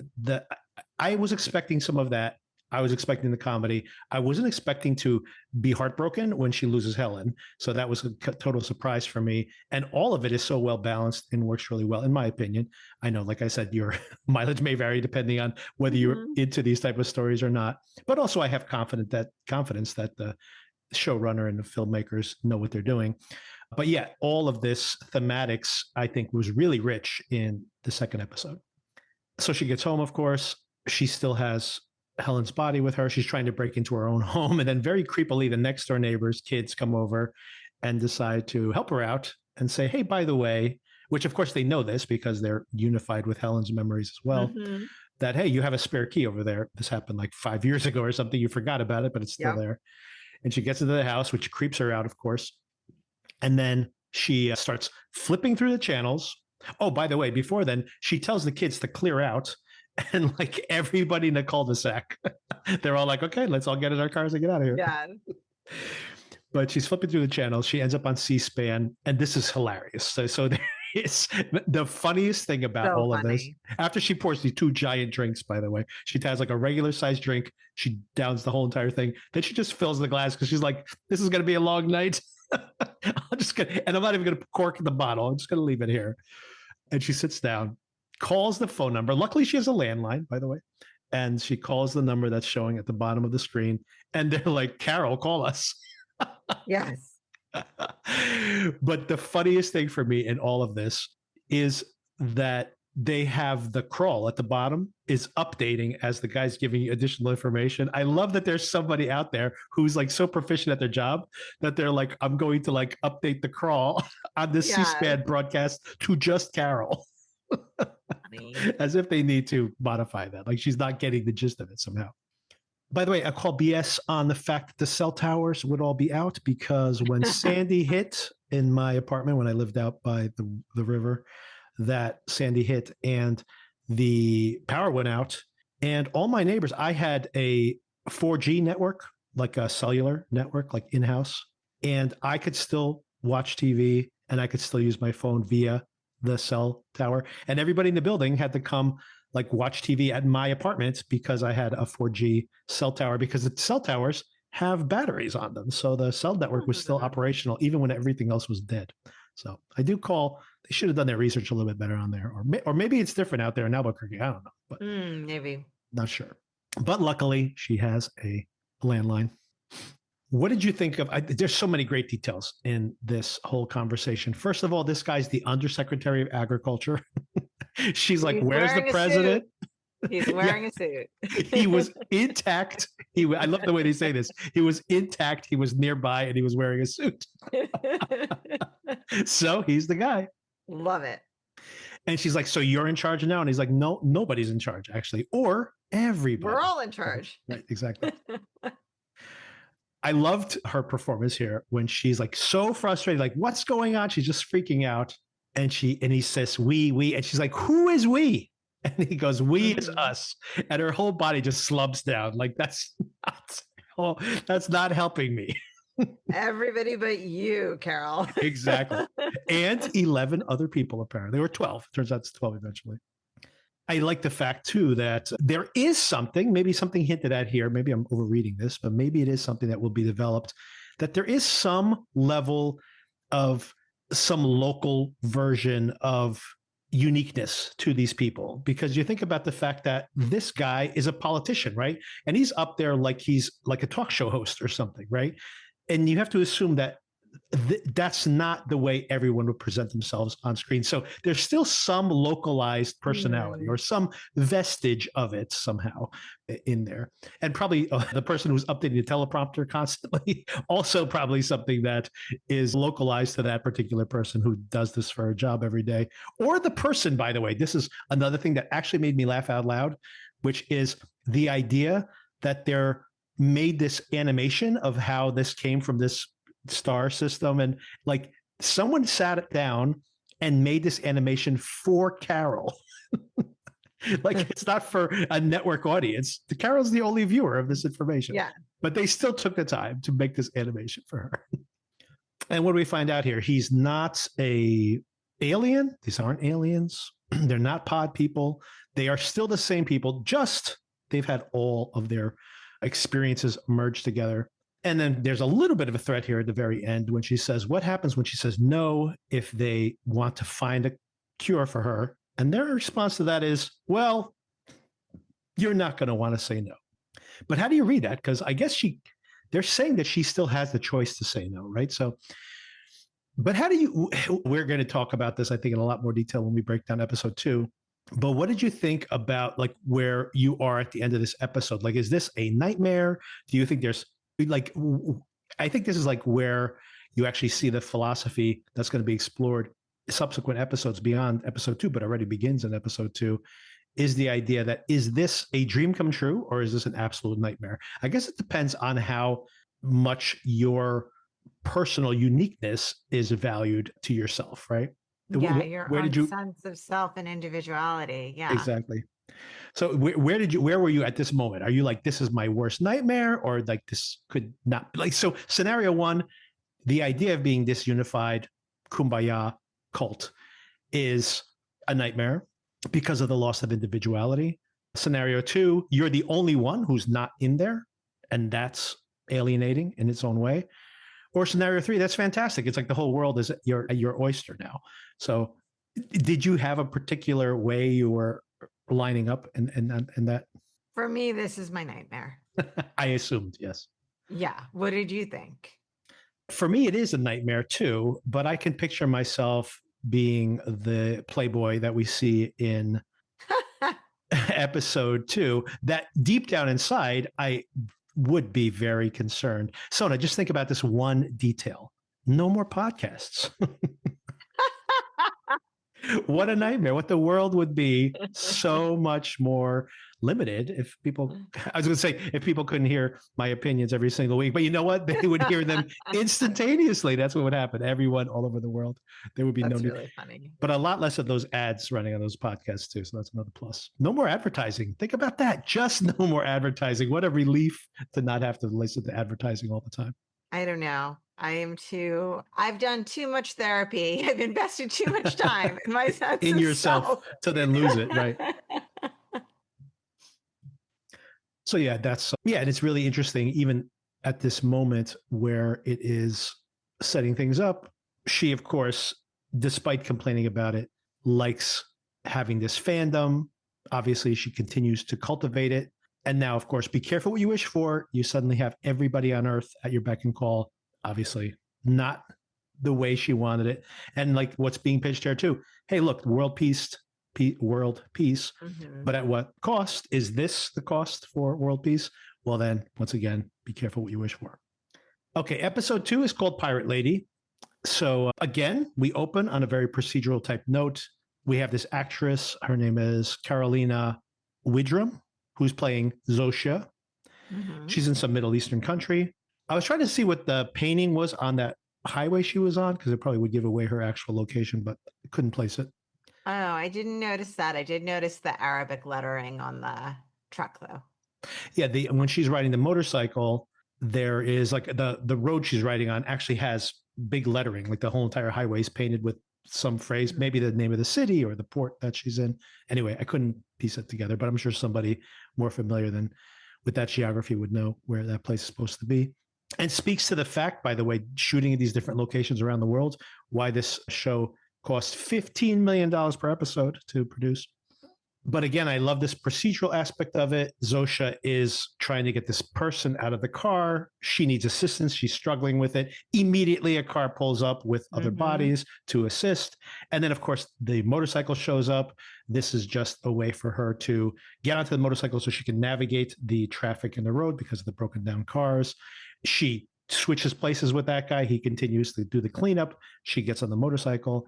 I was expecting some of that. I was expecting the comedy. I wasn't expecting to be heartbroken when she loses Helen. So that was a total surprise for me. And all of it is so well balanced and works really well, in my opinion. I know, like I said, your mileage may vary depending on whether you're into these type of stories or not. But also I have confidence that the showrunner and the filmmakers know what they're doing. But yeah, all of this thematics, I think, was really rich in the second episode. So she gets home, of course. She still has Helen's body with her. She's trying to break into her own home. And then very creepily, the next door neighbor's kids come over and decide to help her out and say, hey, by the way, which of course they know this because they're unified with Helen's memories as well, that, hey, you have a spare key over there. This happened like 5 years ago or something. You forgot about it, but it's still there. And she gets into the house, which creeps her out, of course. And then she starts flipping through the channels. Oh, by the way, before then, she tells the kids to clear out. And like everybody in the cul-de-sac, they're all like, okay, let's all get in our cars and get out of here. Yeah. But she's flipping through the channels. She ends up on C-SPAN. And this is hilarious. So there is the funniest thing about all of this. After she pours these 2 giant drinks, by the way, she has like a regular sized drink. She downs the whole entire thing. Then she just fills the glass because she's like, this is going to be a long night. And I'm not even going to cork the bottle. I'm just going to leave it here. And she sits down, calls the phone number. Luckily, she has a landline, by the way. And she calls the number that's showing at the bottom of the screen. And they're like, Carol, call us. Yes. But the funniest thing for me in all of this is that they have the crawl at the bottom is updating as the guy's giving you additional information. I love that there's somebody out there who's like so proficient at their job that they're like, I'm going to like update the crawl on this C-SPAN broadcast to just Carol. As if they need to modify that. Like she's not getting the gist of it somehow. By the way, I call BS on the fact that the cell towers would all be out because when Sandy hit in my apartment, when I lived out by the river, that Sandy hit and the power went out and all my neighbors, I had a 4G network, like a cellular network, like in-house, and I could still watch TV and I could still use my phone via the cell tower. And everybody in the building had to come like watch TV at my apartment because I had a 4G cell tower because the cell towers have batteries on them. So the cell network was still operational even when everything else was dead. So I do call, they should have done their research a little bit better on there. Or maybe it's different out there in Albuquerque. I don't know. But maybe. Not sure. But luckily she has a landline. What did you think of? There's so many great details in this whole conversation. First of all, this guy's the Undersecretary of Agriculture. She's like, where's the president? He's wearing a suit. He was intact. I love the way they say this. He was intact. He was nearby and he was wearing a suit. So he's the guy. Love it. And she's like, so you're in charge now? And he's like, no, nobody's in charge, actually. Or everybody. We're all in charge. Right, exactly. I loved her performance here when she's like so frustrated, like, what's going on? She's just freaking out. And he says, we, and she's like, who is we? And he goes, we is us. And her whole body just slumps down. Like, that's not helping me. Everybody but you, Carol. Exactly. And 11 other people, apparently. There were 12. Turns out it's 12 eventually. I like the fact, too, that there is something, maybe something hinted at here. Maybe I'm overreading this, but maybe it is something that will be developed, that there is some level of some local version of uniqueness to these people. Because you think about the fact that this guy is a politician, right? And he's up there like he's like a talk show host or something, right? And you have to assume that that's not the way everyone would present themselves on screen. So there's still some localized personality or some vestige of it somehow in there. And probably the person who's updating the teleprompter constantly, also probably something that is localized to that particular person who does this for a job every day. Or the person, by the way, this is another thing that actually made me laugh out loud, which is the idea that they're made this animation of how this came from this star system, and like someone sat it down and made this animation for Carol. Like it's not for a network audience. Carol's the only viewer of this information. Yeah. But they still took the time to make this animation for her. And what do we find out here? He's not a alien. These aren't aliens. They're not pod people. They are still the same people, just they've had all of their experiences merged together. And then there's a little bit of a threat here at the very end when she says, what happens when she says no if they want to find a cure for her? And their response to that is, well, you're not going to want to say no. But how do you read that? Because I guess they're saying that she still has the choice to say no, right? So, but how do you, we're going to talk about this, I think, in a lot more detail when we break down episode 2. But what did you think about like where you are at the end of this episode? Like, is this a nightmare? Do you think there's like, I think this is like where you actually see the philosophy that's going to be explored subsequent episodes beyond episode 2, but already begins in episode 2, is the idea that, is this a dream come true or is this an absolute nightmare? I guess it depends on how much your personal uniqueness is valued to yourself, right? Yeah, your own sense of self and individuality. Yeah, exactly. So where were you at this moment? Are you like, this is my worst nightmare, or like this could not, like, so scenario 1, the idea of being this unified kumbaya cult is a nightmare because of the loss of individuality. Scenario 2, you're the only one who's not in there, and that's alienating in its own way. Or scenario 3, that's fantastic. It's like the whole world is your oyster now. So did you have a particular way you were lining up in that? For me, this is my nightmare. I assumed, yes. Yeah. What did you think? For me, it is a nightmare too, but I can picture myself being the playboy that we see in episode 2, that deep down inside, I would be very concerned. Sona, just think about this one detail. No more podcasts. What a nightmare. What the world would be so much more limited if people, I was going to say, if people couldn't hear my opinions every single week, but you know what? They would hear them instantaneously. That's what would happen. Everyone all over the world. There would be That's no really funny. But a lot less of those ads running on those podcasts too. So that's another plus. No more advertising. Think about that. Just no more advertising. What a relief to not have to listen to advertising all the time. I don't know. I've done too much therapy. I've invested too much time in my sense in of yourself self. to then lose it, right? So yeah, and it's really interesting, even at this moment where it is setting things up. She, of course, despite complaining about it, likes having this fandom. Obviously, she continues to cultivate it. And now, of course, be careful what you wish for. You suddenly have everybody on Earth at your beck and call. Obviously, not the way she wanted it. And like what's being pitched here too. Hey, look, world peace. Mm-hmm. But at what cost? Is this the cost for world peace? Well, then, once again, be careful what you wish for. Okay, episode 2 is called Pirate Lady. So again, we open on a very procedural type note. We have this actress. Her name is Carolina Widrum, who's playing Zosia. Mm-hmm. She's in some Middle Eastern country. I was trying to see what the painting was on that highway she was on, because it probably would give away her actual location, but I couldn't place it. Oh, I didn't notice that. I did notice the Arabic lettering on the truck, though. Yeah, when she's riding the motorcycle, there is like the road she's riding on actually has big lettering, like the whole entire highway is painted with some phrase, maybe the name of the city or the port that she's in. Anyway, I couldn't piece it together, but I'm sure somebody more familiar with that geography would know where that place is supposed to be. And speaks to the fact, by the way, shooting at these different locations around the world, why this show cost $15 million per episode to produce. But again, I love this procedural aspect of it. Zosha is trying to get this person out of the car. She needs assistance. She's struggling with it. Immediately, a car pulls up with other bodies to assist. And then, of course, the motorcycle shows up. This is just a way for her to get onto the motorcycle so she can navigate the traffic in the road because of the broken down cars. She switches places with that guy. He continues to do the cleanup. She gets on the motorcycle.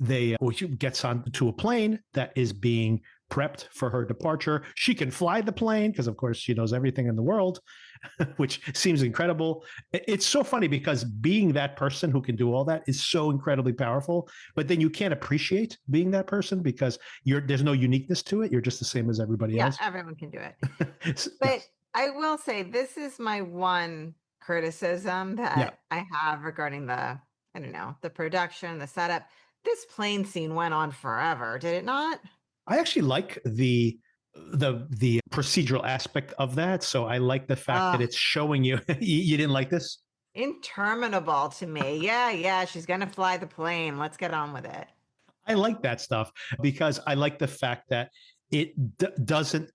She gets onto a plane that is being prepped for her departure. She can fly the plane because, of course, she knows everything in the world, which seems incredible. It's so funny because being that person who can do all that is so incredibly powerful, but then you can't appreciate being that person because there's no uniqueness to it. You're just the same as everybody else. Yeah, everyone can do it. But I will say this is my one criticism that I have regarding the production, the setup. This plane scene went on forever, did it not? I actually like the procedural aspect of that. So I like the fact that it's showing you. You didn't like this? Interminable to me. Yeah. She's going to fly the plane. Let's get on with it. I like that stuff because I like the fact that it doesn't.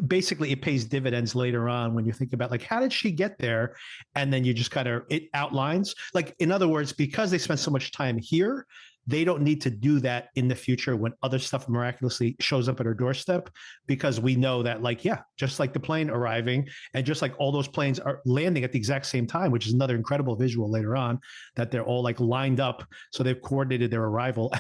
Basically, it pays dividends later on when you think about like, how did she get there? And then you just it outlines, like, in other words, because they spent so much time here, they don't need to do that in the future when other stuff miraculously shows up at her doorstep, because we know that, like, yeah, just like the plane arriving and just like all those planes are landing at the exact same time, which is another incredible visual later on, that they're all like lined up. So they've coordinated their arrival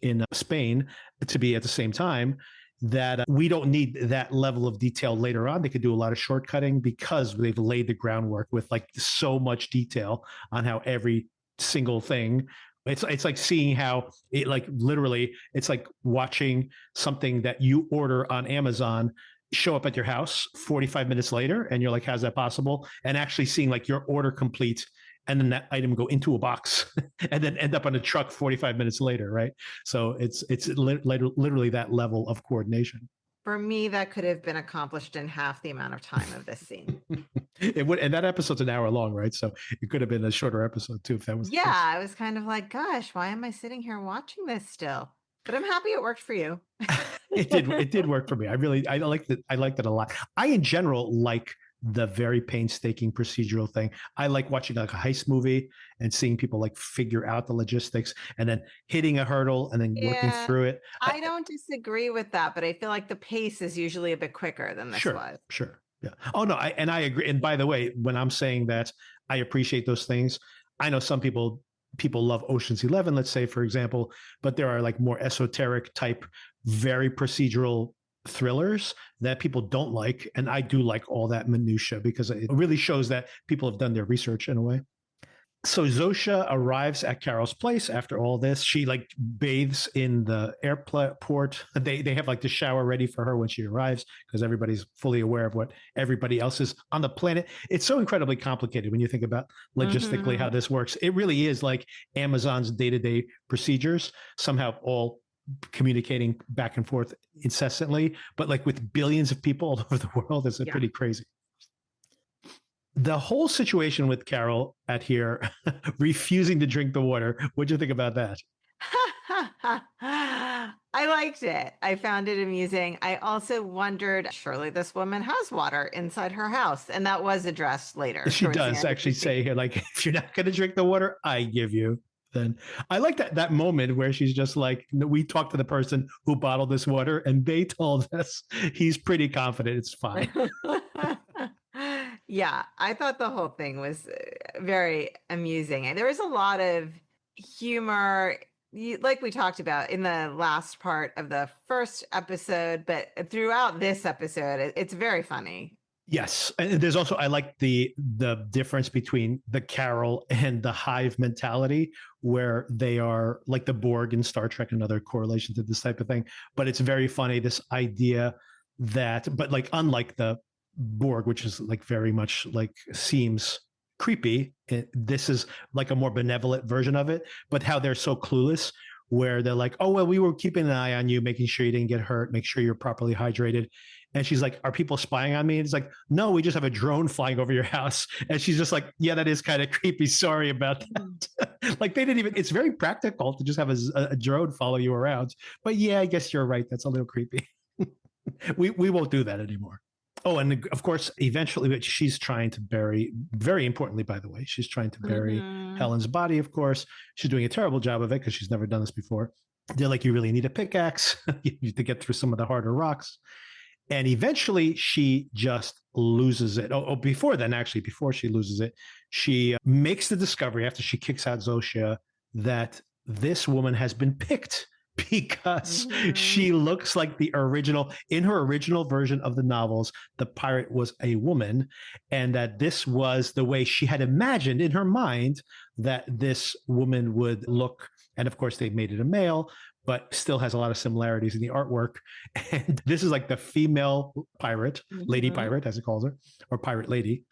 in Spain to be at the same time. That we don't need that level of detail later on. They could do a lot of shortcutting because they've laid the groundwork with like so much detail on how every single thing. It's like seeing how it, like, literally, it's like watching something that you order on Amazon show up at your house 45 minutes later, and you're like, how's that possible? And actually seeing like your order complete, and then that item go into a box and then end up on a truck 45 minutes later, right? So it's literally that level of coordination. For me, that could have been accomplished in half the amount of time of this scene. It would, and that episode's an hour long, right? So it could have been a shorter episode too if that was. Yeah, I was kind of like, gosh, why am I sitting here watching this still? But I'm happy it worked for you. It did work for me. I liked it. I liked it a lot. I in general like the very painstaking procedural thing. I like watching like a heist movie and seeing people like figure out the logistics and then hitting a hurdle and then working through it. I don't disagree with that, but I feel like the pace is usually a bit quicker than this was. Sure. Yeah. Oh no, I agree. And by the way, when I'm saying that I appreciate those things, I know some people love Ocean's 11, let's say, for example, but there are like more esoteric type, very procedural thrillers that people don't like. And I do like all that minutia because it really shows that people have done their research in a way. So Zosha arrives at Carol's place after all this. She like bathes in the airport. They have like the shower ready for her when she arrives because everybody's fully aware of what everybody else is on the planet. It's so incredibly complicated when you think about logistically how this works. It really is like Amazon's day-to-day procedures, somehow all communicating back and forth incessantly, but like with billions of people all over the world. It's pretty crazy. The whole situation with Carol at here refusing to drink the water. What'd you think about that? I liked it. I found it amusing. I also wondered, surely this woman has water inside her house. And that was addressed later. She does actually say here, like, if you're not going to drink the water, I give you. Then I like that moment where she's just like, we talked to the person who bottled this water and they told us he's pretty confident it's fine. Yeah, I thought the whole thing was very amusing. And there was a lot of humor, like we talked about in the last part of the first episode, but throughout this episode, it's very funny. Yes. And there's also, I like the difference between the Carol and the Hive mentality, where they are like the Borg in Star Trek, another correlation to this type of thing. But it's very funny, this idea that, but like, unlike the Borg, which is like very much like seems creepy, this is like a more benevolent version of it, but how they're so clueless, where they're like, oh, well, we were keeping an eye on you, making sure you didn't get hurt, make sure you're properly hydrated. And she's like, are people spying on me? And it's like, no, we just have a drone flying over your house. And she's just like, yeah, that is kind of creepy. Sorry about that. Like, they didn't even, it's very practical to just have a drone follow you around. But yeah, I guess you're right. That's a little creepy. We won't do that anymore. Oh, and of course, eventually, but she's trying to bury, very importantly, by the way, she's trying to bury Mhm. Helen's body, of course. She's doing a terrible job of it because she's never done this before. They're like, you really need a pickaxe to get through some of the harder rocks. And eventually she just loses it. Before then, actually, before she loses it, she makes the discovery after she kicks out Zosia that this woman has been picked because Mhm. she looks like the original. In her original version of the novels, the pirate was a woman, and that this was the way she had imagined in her mind that this woman would look. And of course, they made it a male, but still has a lot of similarities in the artwork. And this is like the female pirate, lady Mhm. pirate, as it calls her, or pirate lady.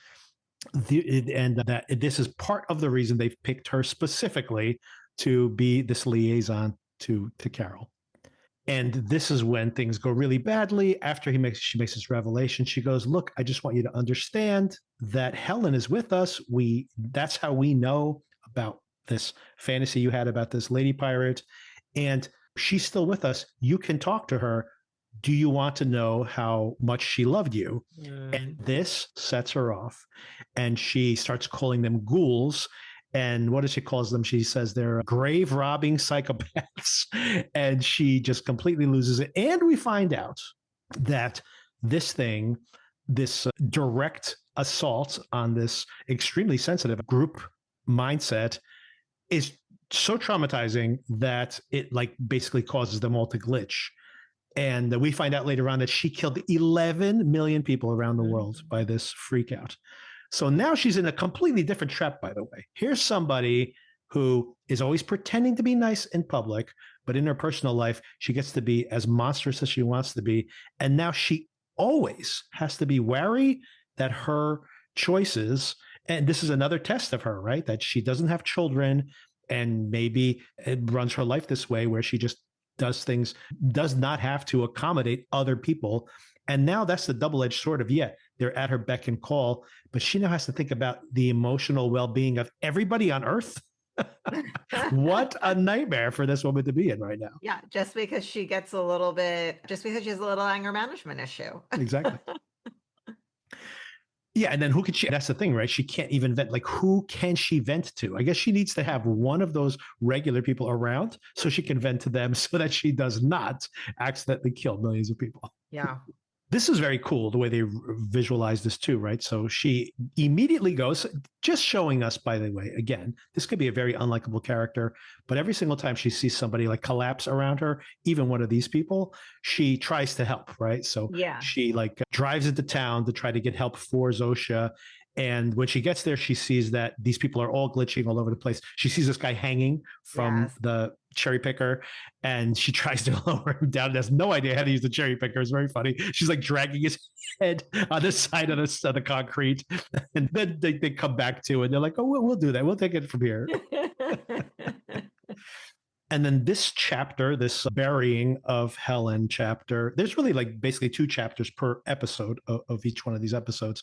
And that this is part of the reason they've picked her specifically to be this liaison to Carol. And this is when things go really badly. After she makes this revelation, she goes, "Look, I just want you to understand that Helen is with us. That's how we know about this fantasy you had about this lady pirate, and she's still with us. You can talk to her. Do you want to know how much she loved you?" And Mm. this sets her off, and she starts calling them ghouls. And what does she calls them? She says they're grave robbing psychopaths. And she just completely loses it. And we find out that this direct assault on this extremely sensitive group mindset is so traumatizing that it like basically causes them all to glitch. And we find out later on that she killed 11 million people around the world by Mhm. this freak out. So now she's in a completely different trap, by the way. Here's somebody who is always pretending to be nice in public, but in her personal life, she gets to be as monstrous as she wants to be. And now she always has to be wary that her choices, and this is another test of her, right? That she doesn't have children and maybe it runs her life this way where she just does things, does not have to accommodate other people. And now that's the double edged sword of, yeah, they're at her beck and call, but she now has to think about the emotional well being of everybody on earth. What a nightmare for this woman to be in right now. Yeah, just because she has a little anger management issue. Exactly. Yeah, and then who could she? That's the thing, right? She can't even vent. Like, who can she vent to? I guess she needs to have one of those regular people around so she can vent to them so that she does not accidentally kill millions of people. Yeah. This is very cool the way they visualize this too, right? So she immediately goes, just showing us, by the way, again, this could be a very unlikable character, but every single time she sees somebody like collapse around her, even one of these people, she tries to help, right? So Yes. she like drives into town to try to get help for Zosha. And when she gets there, she sees that these people are all glitching all over the place. She sees this guy hanging from Yes. the cherry picker and she tries to lower him down and has no idea how to use the cherry picker. It's very funny. She's like dragging his head on the side of the concrete. And then they come back to it. And they're like, oh, we'll do that. We'll take it from here. And then this chapter, this burying of Helen chapter, there's really like basically 2 chapters per episode of each one of these episodes.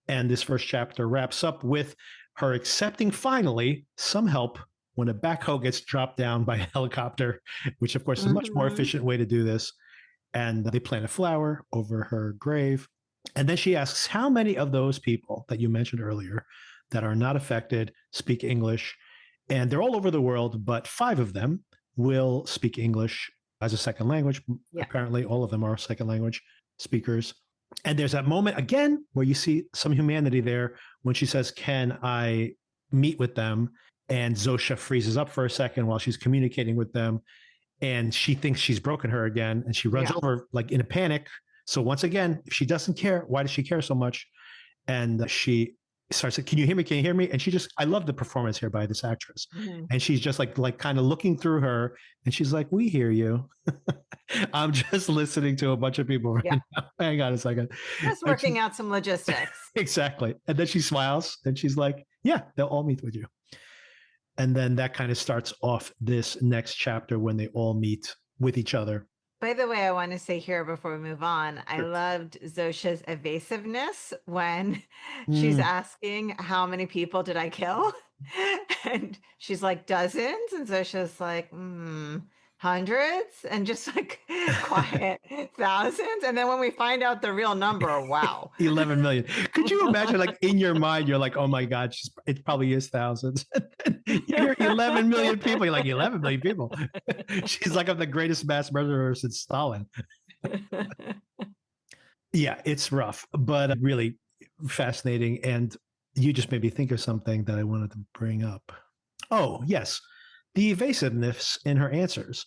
And this first chapter wraps up with her accepting finally some help when a backhoe gets dropped down by a helicopter, which of course is a much more Mhm. efficient way to do this. And they plant a flower over her grave. And then she asks, how many of those people that you mentioned earlier that are not affected speak English? And they're all over the world, but 5 of them will speak English as a second language. Yeah. Apparently, all of them are second language speakers. And there's that moment again where you see some humanity there when she says, can I meet with them? And Zosha freezes up for a second while she's communicating with them. And she thinks she's broken her again. And she runs Yeah. over like in a panic. So once again, if she doesn't care, why does she care so much? And she starts like, can you hear me? Can you hear me? And she just, I love the performance here by this actress. Mhm. And she's just like kind of looking through her and she's like, we hear you. I'm just listening to a bunch of people right Yeah. now. Hang on a second. Just And working out some logistics. exactly. And then she smiles and she's like, yeah, they'll all meet with you. And then that kind of starts off this next chapter when they all meet with each other. By the way, I want to say here before we move on, I Sure. loved Zosha's evasiveness when she's Mm, asking, how many people did I kill? And she's like, dozens. And Zosha's like, hundreds and just like quiet thousands. And then when we find out the real number, wow. 11 million. Could you imagine, like, in your mind, you're like, oh my God, it probably is thousands. You hear 11 million people. You're like, 11 million people. She's like, I'm the greatest mass murderer since Stalin. Yeah, it's rough, but really fascinating. And you just made me think of something that I wanted to bring up. Oh, yes. The evasiveness in her answers.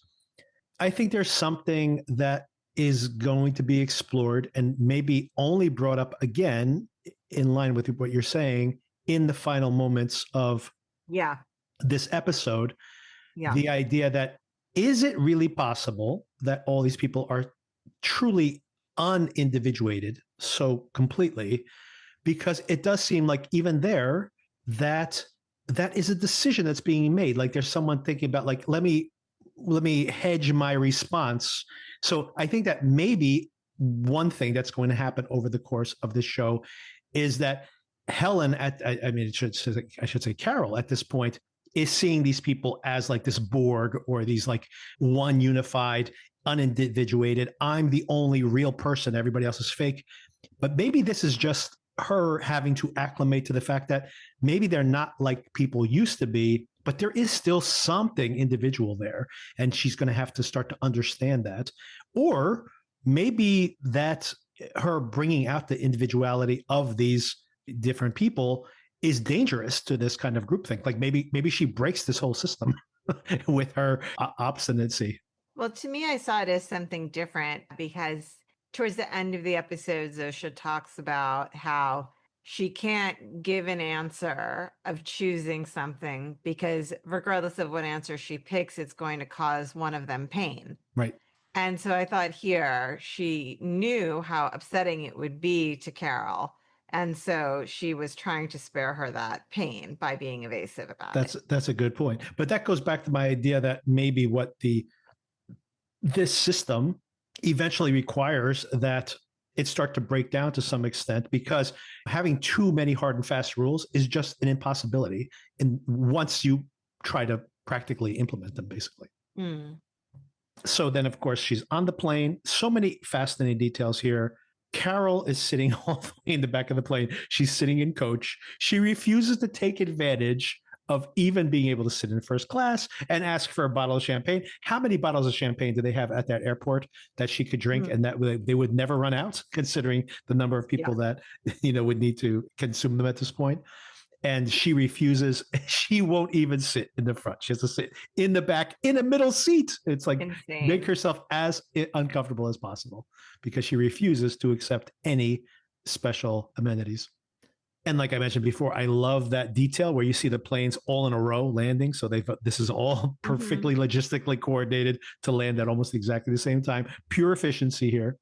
I think there's something that is going to be explored and maybe only brought up again in line with what you're saying in the final moments of this episode. The idea that, is it really possible that all these people are truly unindividuated so completely? Because it does seem like even there that is a decision that's being made. Like there's someone thinking about, like, let me hedge my response. So I think that maybe one thing that's going to happen over the course of this show is that Helen I should say Carol at this point is seeing these people as like this Borg, or these like one unified, unindividuated, I'm the only real person, everybody else is fake. But maybe this is just her having to acclimate to the fact that maybe they're not like people used to be, but there is still something individual there. And she's going to have to start to understand that. Or maybe that her bringing out the individuality of these different people is dangerous to this kind of groupthink. Like maybe she breaks this whole system with her obstinacy. Well, to me, I saw it as something different because towards the end of the episode, Zosha talks about how she can't give an answer of choosing something because regardless of what answer she picks, it's going to cause one of them pain. Right. And so I thought here she knew how upsetting it would be to Carol. And so she was trying to spare her that pain by being evasive about it. That's a good point. But that goes back to my idea that maybe what this system eventually requires that it start to break down to some extent, because having too many hard and fast rules is just an impossibility. And once you try to practically implement them, basically. So then, of course, she's on the plane. So many fascinating details here. Carol is sitting all the way in the back of the plane. She's sitting in coach. She refuses to take advantage of even being able to sit in first class and ask for a bottle of champagne. How many bottles of champagne do they have at that airport that she could drink and that they would never run out, considering the number of people that would need to consume them at this point? And she refuses. She won't even sit in the front. She has to sit in the back in a middle seat. It's like insane. Make herself as uncomfortable as possible because she refuses to accept any special amenities. And like I mentioned before, I love that detail where you see the planes all in a row landing. So this is all perfectly logistically coordinated to land at almost exactly the same time. Pure efficiency here.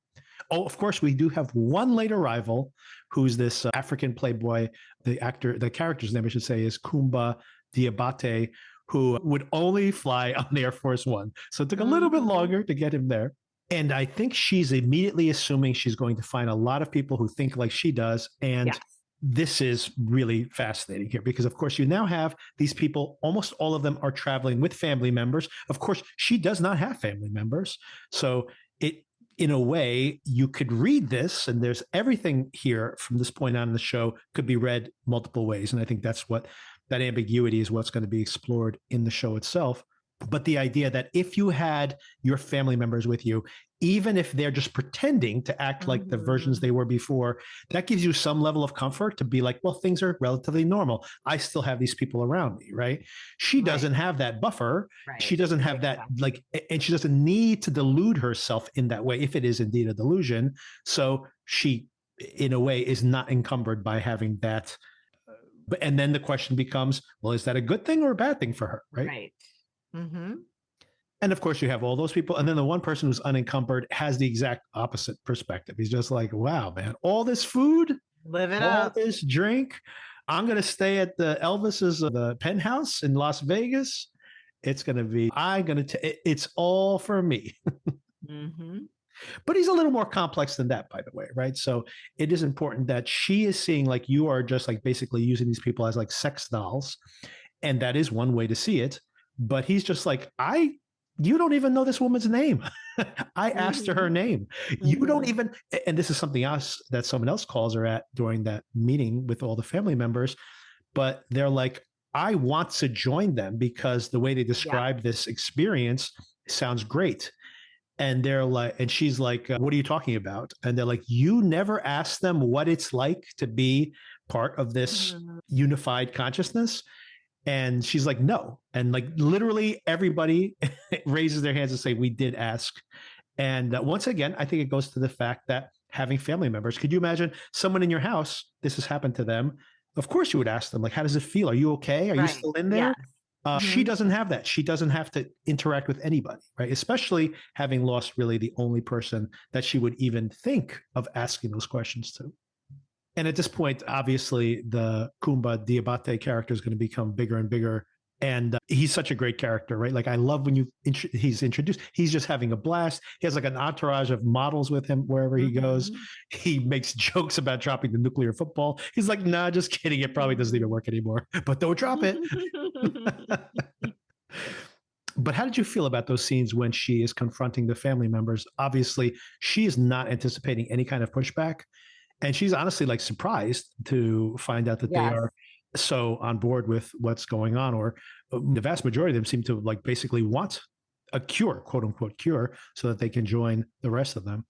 Oh, of course, we do have one late arrival, who's this African playboy. The character's name, I should say, is Kumba Diabate, who would only fly on Air Force One. So it took a little bit longer to get him there. And I think she's immediately assuming she's going to find a lot of people who think like she does. And this is really fascinating here because, of course, you now have these people. Almost all of them are traveling with family members. Of course, she does not have family members. So in a way, you could read this, and there's everything here from this point on in the show could be read multiple ways. And I think that's what that ambiguity is what's going to be explored in the show itself. But the idea that if you had your family members with you, even if they're just pretending to act like the versions they were before, that gives you some level of comfort to be like, well, things are relatively normal. I still have these people around me, right? She doesn't have that buffer. Right. She doesn't have that, and she doesn't need to delude herself in that way, if it is indeed a delusion. So she, in a way, is not encumbered by having that. And then the question becomes, well, is that a good thing or a bad thing for her, right? Right. Mm-hmm. And of course, you have all those people. And then the one person who's unencumbered has the exact opposite perspective. He's just like, wow, man, all this food, live it up, all this drink. I'm going to stay at the Elvis's the penthouse in Las Vegas. It's going to be, it's all for me. But he's a little more complex than that, by the way, right? So it is important that she is seeing like you are just like basically using these people as like sex dolls. And that is one way to see it. But he's just like, I you don't even know this woman's name. I asked her Mhm. name. You don't Mhm. even, and this is something else that someone else calls her at during that meeting with all the family members, but they're like, I want to join them because the way they Yeah. describe this experience sounds great. And they're like, and she's like, what are you talking about? And they're like, you never asked them what it's like to be part of this Mhm. unified consciousness. And she's like, no. And like literally everybody raises their hands and say, we did ask. And once again, I think it goes to the fact that having family members, could you imagine someone in your house, this has happened to them? Of course you would ask them, like, how does it feel? Are you okay? Are you Right. still in there? Yes. She Mhm. doesn't have that. She doesn't have to interact with anybody, right? Especially having lost really the only person that she would even think of asking those questions to. And at this point, obviously, the Kumba Diabate character is going to become bigger and bigger. And he's such a great character, right? Like, I love when he's introduced. He's just having a blast. He has like an entourage of models with him wherever he goes. Mhm. He makes jokes about dropping the nuclear football. He's like, nah, just kidding. It probably doesn't even Mhm. work anymore, but don't drop it. But how did you feel about those scenes when she is confronting the family members? Obviously, she is not anticipating any kind of pushback. And she's honestly like surprised to find out that they Yes. are so on board with what's going on, or the vast majority of them seem to like basically want a cure, quote unquote cure, so that they can join the rest of them.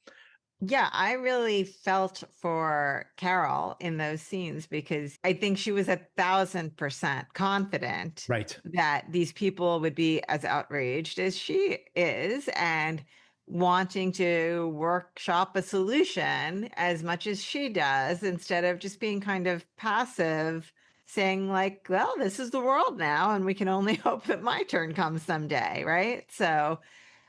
Yeah, I really felt for Carol in those scenes because I think she was 1,000% confident Right. that these people would be as outraged as she is and wanting to workshop a solution as much as she does instead of just being kind of passive, saying, like, well, this is the world now, and we can only hope that my turn comes someday. Right. So,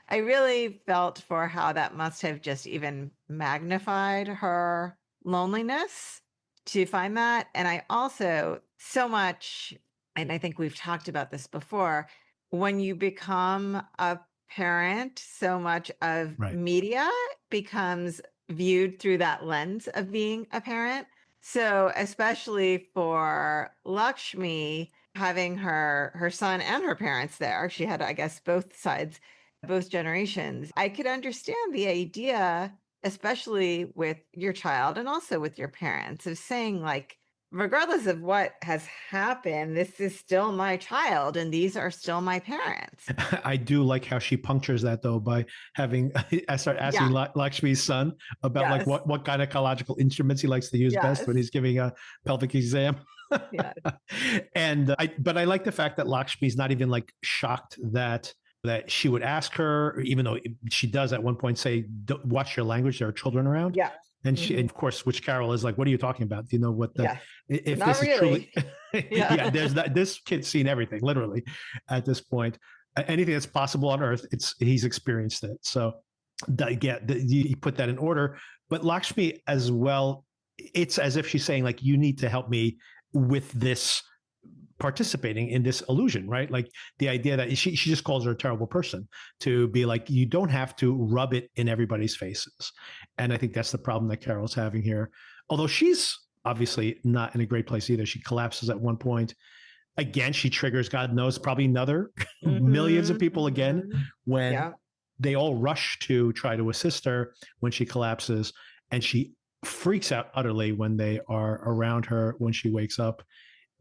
I really felt for how that must have just even magnified her loneliness to find that. And I also so much, and I think we've talked about this before, when you become a parent, so much of Right. media becomes viewed through that lens of being a parent. So, especially for Lakshmi having her son and her parents there, she had, I guess, both sides, both generations. I could understand the idea, especially with your child and also with your parents, of saying, like, regardless of what has happened, this is still my child and these are still my parents. I do like how she punctures that though by having I start Yeah. asking Lakshmi's son about like Yes. what gynecological instruments he likes to use best when Yes. he's giving a pelvic exam. Yes. And but I like the fact that Lakshmi's not even like shocked that she would ask her, even though she does at one point say, "Watch your language. There are children around." Yeah. And Mhm. of course, which Carol is like, "What are you talking about? Do you know what the Yes. if Not this is truly?" really. Yeah, Yeah. there's that. This kid's seen everything, literally, at this point. Anything that's possible on Earth, he's experienced it. So, you put that in order. But Lakshmi as well, it's as if she's saying, like, you need to help me with this participating in this illusion, right? Like the idea that she just calls her a terrible person, to be like, you don't have to rub it in everybody's faces. And I think that's the problem that Carol's having here. Although she's obviously not in a great place either. She collapses at one point. Again, she triggers, God knows, probably another millions of Mhm. people again Mhm. when Yeah. they all rush to try to assist her when she collapses. And she freaks out utterly when they are around her when she wakes up.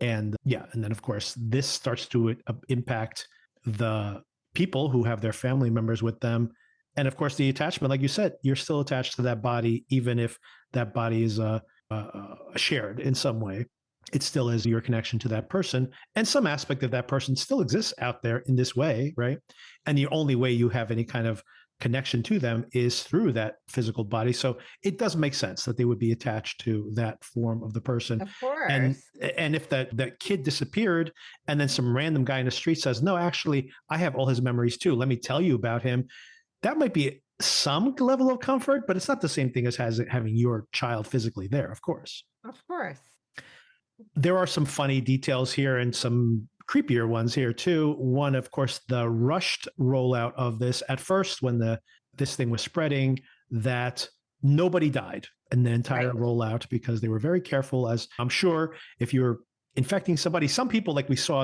And yeah, and then of course, this starts to impact the people who have their family members with them. And of course, the attachment, like you said, you're still attached to that body, even if that body is shared in some way. It still is your connection to that person. And some aspect of that person still exists out there in this way, right? And the only way you have any kind of connection to them is through that physical body. So it does make sense that they would be attached to that form of the person. Of And course. if that kid disappeared and then some random guy in the street says, no, actually, I have all his memories too. Let me tell you about him. That might be some level of comfort, but it's not the same thing as having your child physically there, of course. Of course. There are some funny details here and some creepier ones here too. One, of course, the rushed rollout of this at first when this thing was spreading, that nobody died in the entire Right. rollout because they were very careful. As I'm sure, if you're infecting somebody, some people, like we saw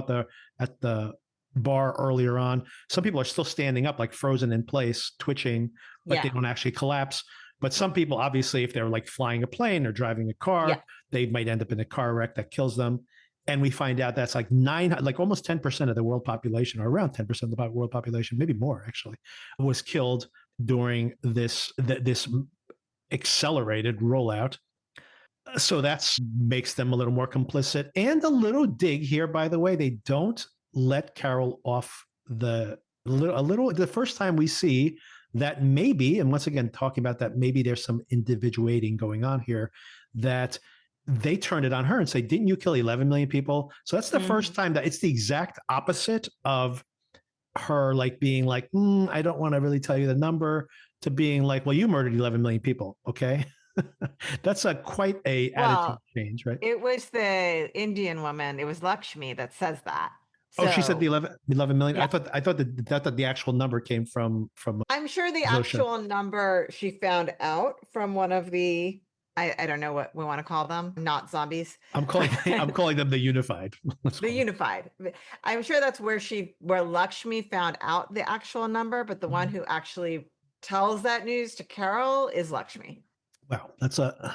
at the bar earlier on. Some people are still standing up, like frozen in place, twitching, like they Yeah. don't actually collapse. But some people, obviously, if they're like flying a plane or driving a Yeah. car, they might end up in a car wreck that kills them. And we find out that's like like almost 10% of the world population, or around 10% of the world population, maybe more actually, was killed during this accelerated rollout. So that's makes them a little more complicit. And a little dig here, by the way, they don't let Carol off a little the first time we see that maybe, and once again talking about that, maybe there's some individuating going on here, that they turned it on her and say, didn't you kill 11 million people? So that's the first time that it's the exact opposite of her like being like, I don't want to really tell you the number, to being like, well, you murdered 11 million people. Okay. That's a quite a attitude Well, change, right? it was the Indian woman, it was Lakshmi that says that. Oh, she said the So 11 million. yeah, I thought that the actual number came from I'm sure the Zosha. actual number she found out from one of the, I don't know what we want to call them, not zombies, I'm calling I'm but calling them the unified. Let's the call them. unified. I'm sure that's where Lakshmi found out the actual number, but the one Mhm. who actually tells that news to Carol is Lakshmi. Wow, that's a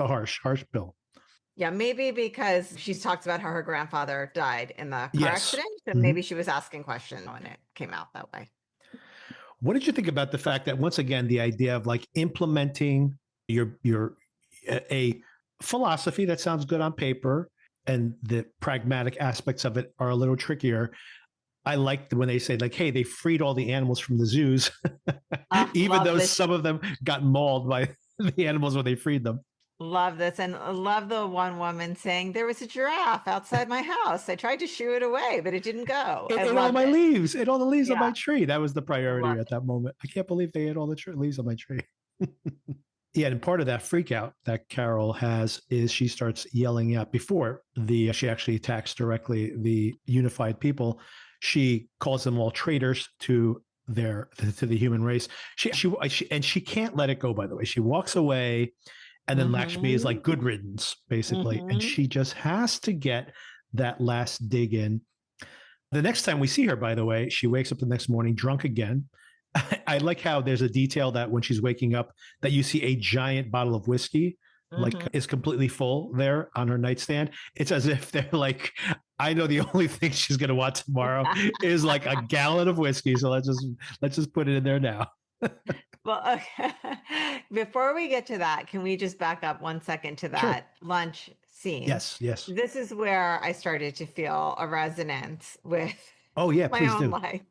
harsh bill. Yeah, maybe because she's talked about how her grandfather died in the car Yes. accident, and Mhm. maybe she was asking questions when it came out that way. What did you think about the fact that once again the idea of like implementing your a philosophy that sounds good on paper and the pragmatic aspects of it are a little trickier. I liked when they say like, hey, they freed all the animals from the zoos, even Love though this. some of them got mauled by the animals when they freed them. Love this. And love the one woman saying, there was a giraffe outside my house. I tried to shoo it away, but it didn't go. I Ate all loved my it. leaves, ate all the leaves on Yeah, my tree. That was the priority loved at it. that moment. I can't believe they ate all the leaves on my tree. Yeah, and part of that freak out that Carol has is she starts yelling out before she actually attacks directly the unified people. She calls them all traitors to the human race. She can't let it go. By the way, she walks away, and then Lakshmi is like Mm-hmm. good riddance, basically, and Mm-hmm. she just has to get that last dig in. The next time we see her, by the way, she wakes up the next morning drunk again. I like how there's a detail that when she's waking up, that you see a giant bottle of whiskey like Mm-hmm. is completely full there on her nightstand. It's as if they're like, I know the only thing she's gonna want tomorrow is like a gallon of whiskey. So let's just put it in there now. Well, okay. Before we get to that, can we just back up 1 second to Sure. that lunch scene? Yes. Yes. This is where I started to feel a resonance with Oh yeah. my Please own do. life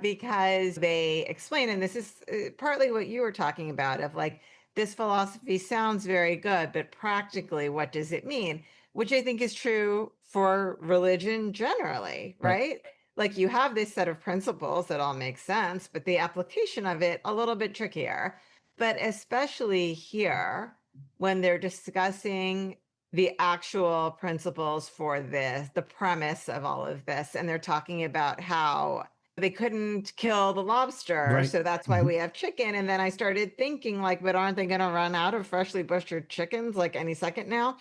because they explain, and this is partly what you were talking about of like, this philosophy sounds very good, but practically, what does it mean? Which I think is true for religion generally, Right. right? Like you have this set of principles that all make sense, but the application of it a little bit trickier. But especially here, when they're discussing the actual principles for this, the premise of all of this, and they're talking about how they couldn't kill the lobster, Right. so that's why Mhm. we have chicken. And then I started thinking, like, but aren't they going to run out of freshly butchered chickens like any second now?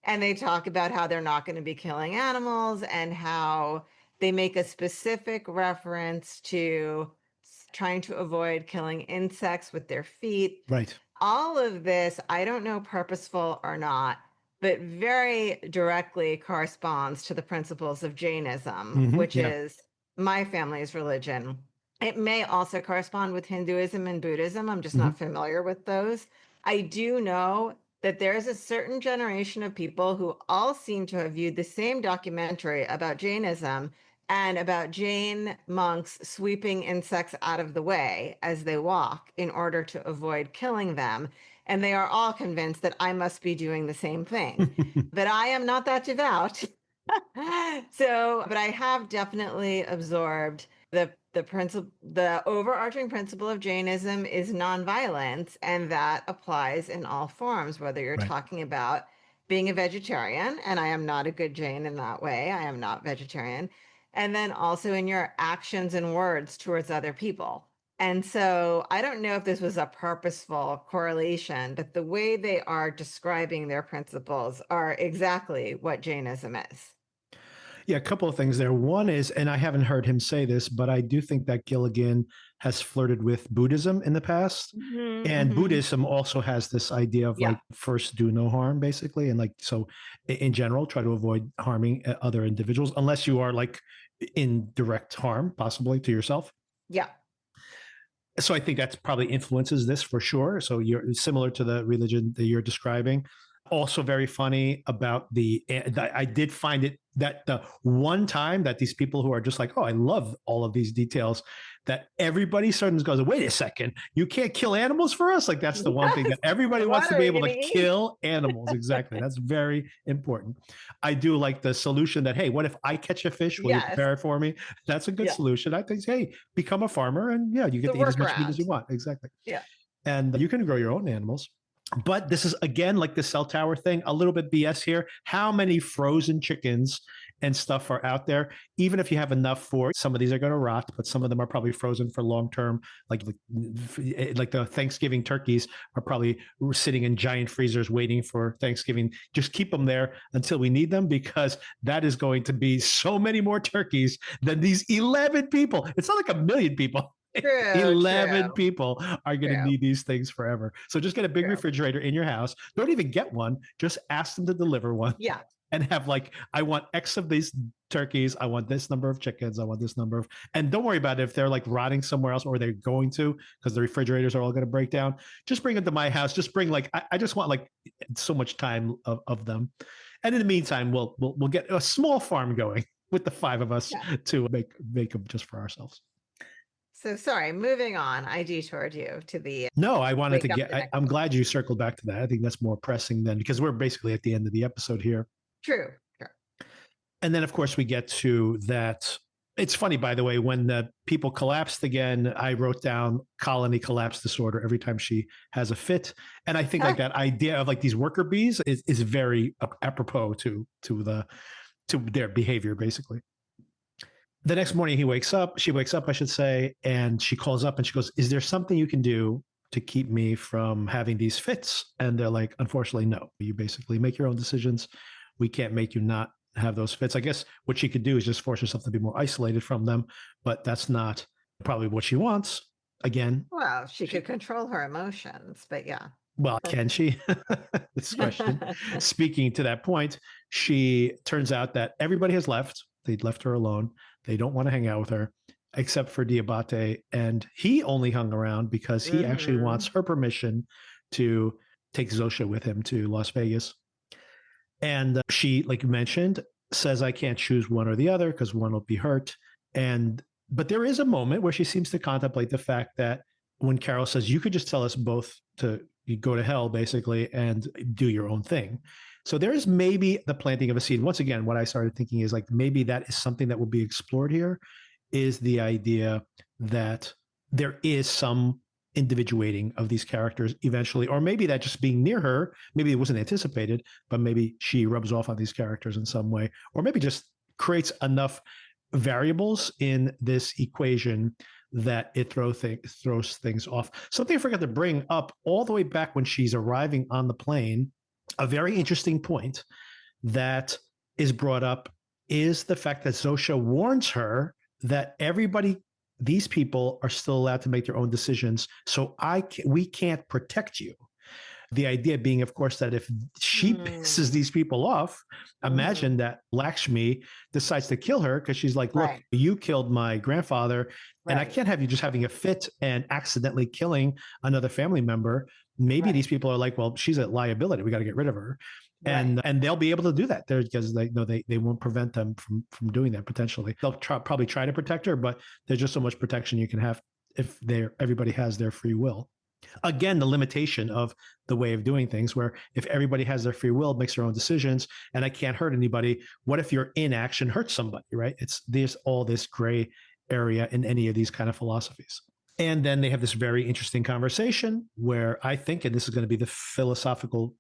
And they talk about how they're not going to be killing animals and how they make a specific reference to trying to avoid killing insects with their feet. Right. All of this, I don't know, purposeful or not, but very directly corresponds to the principles of Jainism, which Yeah. is my family's religion. It may also correspond with Hinduism and Buddhism. I'm just Hmm. not familiar with those. I do know that there is a certain generation of people who all seem to have viewed the same documentary about Jainism and about Jain monks sweeping insects out of the way as they walk in order to avoid killing them. And they are all convinced that I must be doing the same thing. But I am not that devout. So, but I have definitely absorbed the principle, the overarching principle of Jainism is nonviolence, and that applies in all forms, whether you're Right. talking about being a vegetarian, and I am not a good Jain in that way. I am not vegetarian. And then also in your actions and words towards other people. And so I don't know if this was a purposeful correlation, but the way they are describing their principles are exactly what Jainism is. Yeah, a couple of things there. One is, and I haven't heard him say this, but I do think that Gilligan has flirted with Buddhism in the past. And Mm-hmm. Buddhism also has this idea of Yeah. like first do no harm, basically. And like, so in general, try to avoid harming other individuals unless you are like in direct harm, possibly to yourself. Yeah. So I think that's probably influences this for sure. So you're similar to the religion that you're describing. Also very funny about I did find it that the one time that these people who are just like, oh, I love all of these details, that everybody suddenly goes, wait a second, you can't kill animals for us? Like that's the one thing Yes. that everybody wants What to are be we able gonna to eat? kill animals. Exactly. That's very important. I do like the solution that, hey, what if I catch a fish? Will you Yes. prepare it for me? That's a good Yeah. solution. I think, hey, become a farmer and yeah, you get The to eat as much meat as you workaround. want. Exactly. Yeah. And you can grow your own animals. But this is again like the cell tower thing, a little bit BS here. How many frozen chickens and stuff are out there? Even if you have enough for some of these are going to rot, but some of them are probably frozen for long term. Like the Thanksgiving turkeys are probably sitting in giant freezers waiting for Thanksgiving. Just keep them there until we need them, because that is going to be so many more turkeys than these 11 people. It's not like a million people. True. 11 True. people are going to True. need these things forever. So just get a big True. refrigerator in your house. Don't even get one. Just ask them to deliver one Yeah. and have like, I want X of these turkeys. I want this number of chickens. I want this number of, and don't worry about it if they're like rotting somewhere else or they're going to, because the refrigerators are all going to break down. Just bring them to my house. Just bring like, I just want like so much time of them. And in the meantime, we'll get a small farm going with the 5 of us to make them just for ourselves. So sorry, moving on. I detoured you to the No, I wanted to wake up get, the next. I'm glad you circled back to that. I think that's more pressing then, because we're basically at the end of the episode here. True. True. And then, of course, we get to that. It's funny, by the way, when the people collapsed again, I wrote down colony collapse disorder every time she has a fit. And I think like that idea of like these worker bees is very apropos to their behavior, basically. The next morning she wakes up, I should say, and she calls up and she goes, is there something you can do to keep me from having these fits? And they're like, unfortunately, no. You basically make your own decisions. We can't make you not have those fits. I guess what she could do is just force herself to be more isolated from them, but that's not probably what she wants. Again, Well, she could control her emotions, but yeah. well, can she? This question. Speaking to that point, she turns out that everybody has left. They'd left her alone. They don't want to hang out with her, except for Diabate. And he only hung around because he actually wants her permission to take Zosha with him to Las Vegas. And she, like you mentioned, says, I can't choose one or the other because one will be hurt. But there is a moment where she seems to contemplate the fact that when Carol says, you could just tell us both to go to hell, basically, and do your own thing. So there is maybe the planting of a seed. Once again, what I started thinking is like, maybe that is something that will be explored here, is the idea that there is some individuating of these characters eventually, or maybe that just being near her, maybe it wasn't anticipated, but maybe she rubs off on these characters in some way, or maybe just creates enough variables in this equation that it throws things off. Something I forgot to bring up all the way back when she's arriving on the plane, a very interesting point that is brought up is the fact that Zosha warns her that these people are still allowed to make their own decisions. So we can't protect you. The idea being, of course, that if she pisses these people off, imagine that Lakshmi decides to kill her because she's like, look, you killed my grandfather and I can't have you just having a fit and accidentally killing another family member. Maybe these people are like, well, she's a liability. We got to get rid of her. And they'll be able to do that because they know they won't prevent them from doing that potentially. They'll probably try to protect her, but there's just so much protection you can have if everybody has their free will. Again, the limitation of the way of doing things, where if everybody has their free will, makes their own decisions, and I can't hurt anybody, what if your inaction hurts somebody, right? There's all this gray area in any of these kind of philosophies. And then they have this very interesting conversation where I think, and this is going to be the philosophical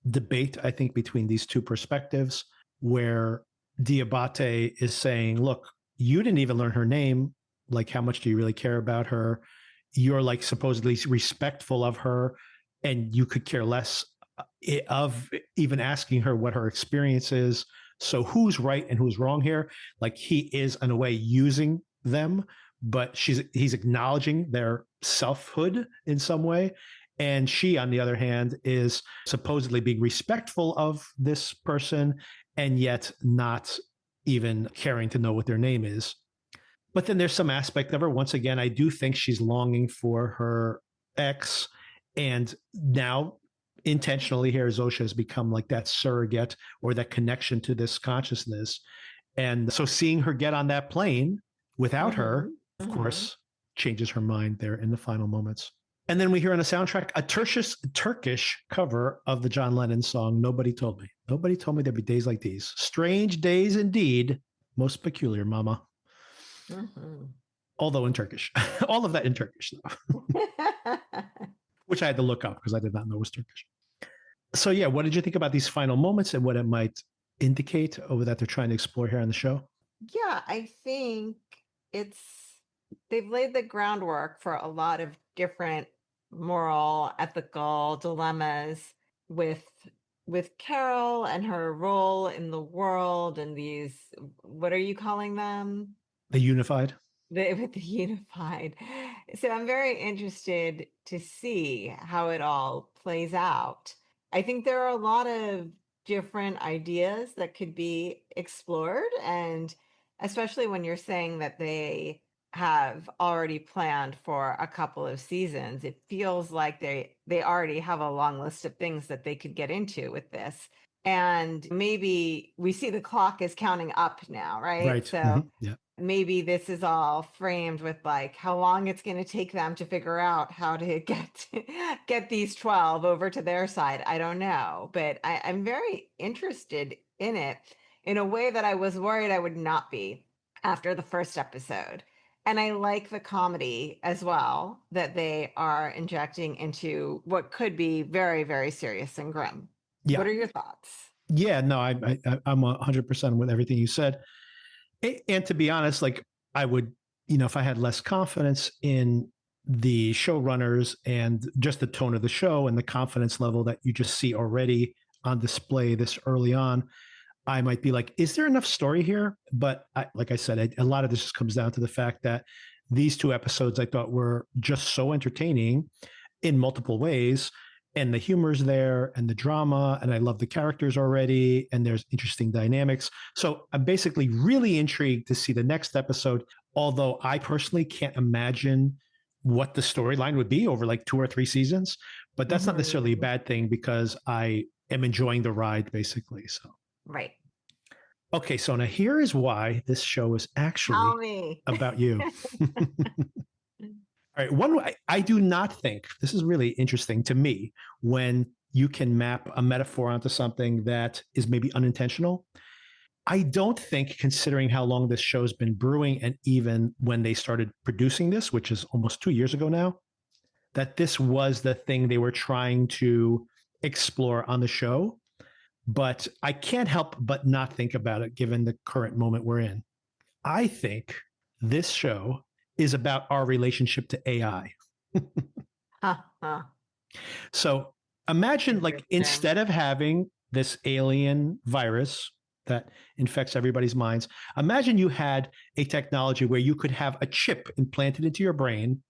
debate, I think, between these two perspectives, where Diabate is saying, look, you didn't even learn her name. Like, how much do you really care about her? You're like supposedly respectful of her, and you could care less of even asking her what her experience is. So who's right and who's wrong here? Like he is in a way using them, but he's acknowledging their selfhood in some way. And she, on the other hand, is supposedly being respectful of this person and yet not even caring to know what their name is. But then there's some aspect of her. Once again, I do think she's longing for her ex. And now, intentionally, here, Zosha has become like that surrogate or that connection to this consciousness. And so seeing her get on that plane without her, of course, changes her mind there in the final moments. And then we hear on the soundtrack a Turkish cover of the John Lennon song, Nobody Told Me. Nobody told me there'd be days like these. Strange days indeed. Most peculiar, mama. Although in Turkish. All of that in Turkish, though. Which I had to look up because I did not know it was Turkish. So yeah, what did you think about these final moments and what it might indicate over that they're trying to explore here on the show? Yeah, I think they've laid the groundwork for a lot of different moral, ethical dilemmas with Carol and her role in the world and these, what are you calling them? The unified. With the unified. So I'm very interested to see how it all plays out. I think there are a lot of different ideas that could be explored, and especially when you're saying that they have already planned for a couple of seasons, it feels like they already have a long list of things that they could get into with this. And maybe we see the clock is counting up now, right? Right. So yeah. Maybe this is all framed with like how long it's going to take them to figure out how to get these 12 over to their side. I don't know, but I'm very interested in it in a way that I was worried I would not be after the first episode. And I like the comedy as well that they are injecting into what could be very, very serious and grim. Yeah. What are your thoughts? Yeah, no, I'm 100% with everything you said. And to be honest, like I would, if I had less confidence in the showrunners and just the tone of the show and the confidence level that you just see already on display this early on, I might be like, is there enough story here? But like I said, a lot of this just comes down to the fact that these two episodes I thought were just so entertaining in multiple ways. And the humor's there and the drama, and I love the characters already, and there's interesting dynamics. So I'm basically really intrigued to see the next episode, although I personally can't imagine what the storyline would be over like 2 or 3 seasons. But that's not necessarily a bad thing because I am enjoying the ride, basically. So Right. Okay, Sona, here is why this show is actually about you. All right. One, I do not think this is really interesting to me when you can map a metaphor onto something that is maybe unintentional. I don't think, considering how long this show's been brewing and even when they started producing this, which is almost 2 years ago now, that this was the thing they were trying to explore on the show. But I can't help but not think about it given the current moment we're in. I think this show is about our relationship to AI. So imagine like instead of having this alien virus that infects everybody's minds, imagine you had a technology where you could have a chip implanted into your brain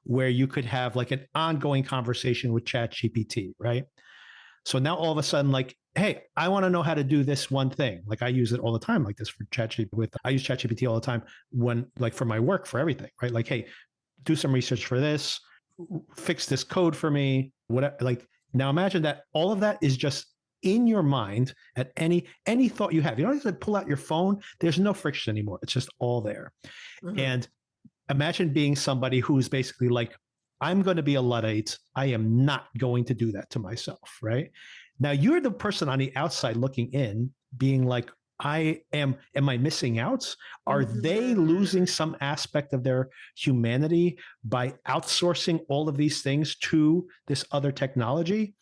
where you could have like an ongoing conversation with ChatGPT, right? So now all of a sudden, like, hey, I want to know how to do this one thing. Like I use it all the time, like this for ChatGPT. I use ChatGPT all the time when, like, for my work, for everything, right? Like, hey, do some research for this, fix this code for me, whatever. Like now, imagine that all of that is just in your mind at any thought you have. You don't have to pull out your phone. There's no friction anymore. It's just all there. And imagine being somebody who's basically like, I'm going to be a Luddite. I am not going to do that to myself, right? Now you're the person on the outside looking in, being like, am I missing out? Are they losing some aspect of their humanity by outsourcing all of these things to this other technology?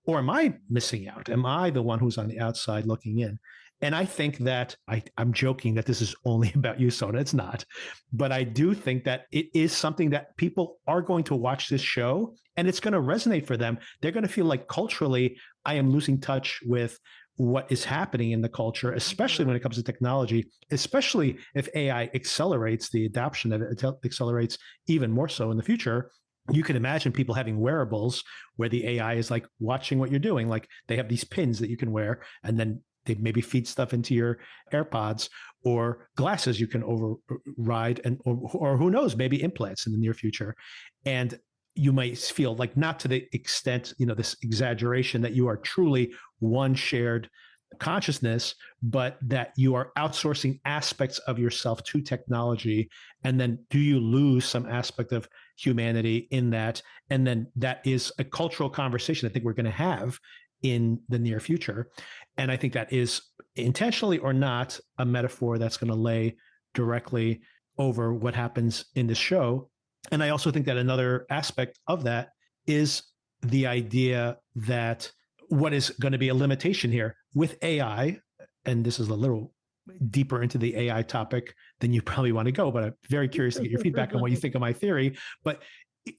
Or am I missing out? Am I the one who's on the outside looking in? And I think that I'm joking that this is only about you, Sona. It's not. But I do think that it is something that people are going to watch this show and it's going to resonate for them. They're going to feel like culturally, I am losing touch with what is happening in the culture, especially when it comes to technology, especially if AI accelerates the adoption of it, accelerates even more so in the future. You can imagine people having wearables where the AI is like watching what you're doing. Like they have these pins that you can wear, and then they maybe feed stuff into your AirPods, or glasses you can override, and or who knows, maybe implants in the near future. And you might feel like, not to the extent, this exaggeration that you are truly one shared consciousness, but that you are outsourcing aspects of yourself to technology. And then do you lose some aspect of humanity in that? And then that is a cultural conversation I think we're going to have in the near future. And I think that is, intentionally or not, a metaphor that's going to lay directly over what happens in this show. And I also think that another aspect of that is the idea that what is going to be a limitation here with AI, and this is a little deeper into the AI topic than you probably want to go, but I'm very curious to get your feedback on what you think of my theory. But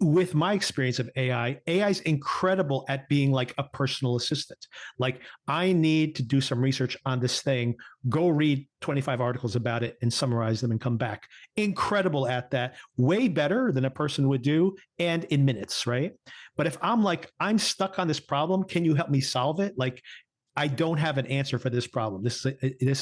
with my experience of AI is incredible at being like a personal assistant. Like, I need to do some research on this thing, go read 25 articles about it and summarize them and come back. Incredible at that, way better than a person would do, and in minutes, right? But if I'm like, I'm stuck on this problem, can you help me solve it? Like, I don't have an answer for this problem. This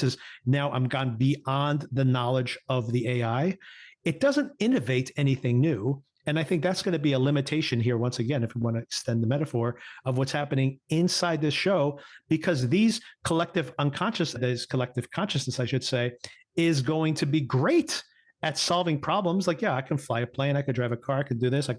is now I'm gone beyond the knowledge of the AI. It doesn't innovate anything new. And I think that's going to be a limitation here, once again, if we want to extend the metaphor of what's happening inside this show, because these collective consciousness, I should say, is going to be great at solving problems. Like, yeah, I can fly a plane, I could drive a car, I can do this, I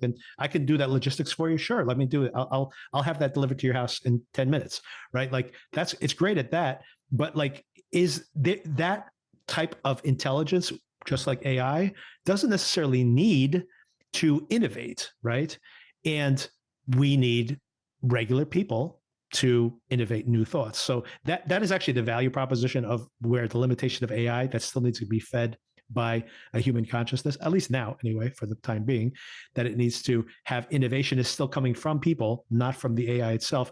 can do that logistics for you. Sure, let me do it. I'll have that delivered to your house in 10 minutes, right? Like, it's great at that. But like, is that type of intelligence, just like AI, doesn't necessarily need to innovate, right? And we need regular people to innovate new thoughts. So that is actually the value proposition of where the limitation of AI that still needs to be fed by a human consciousness, at least now anyway, for the time being, that it needs to have innovation is still coming from people, not from the AI itself.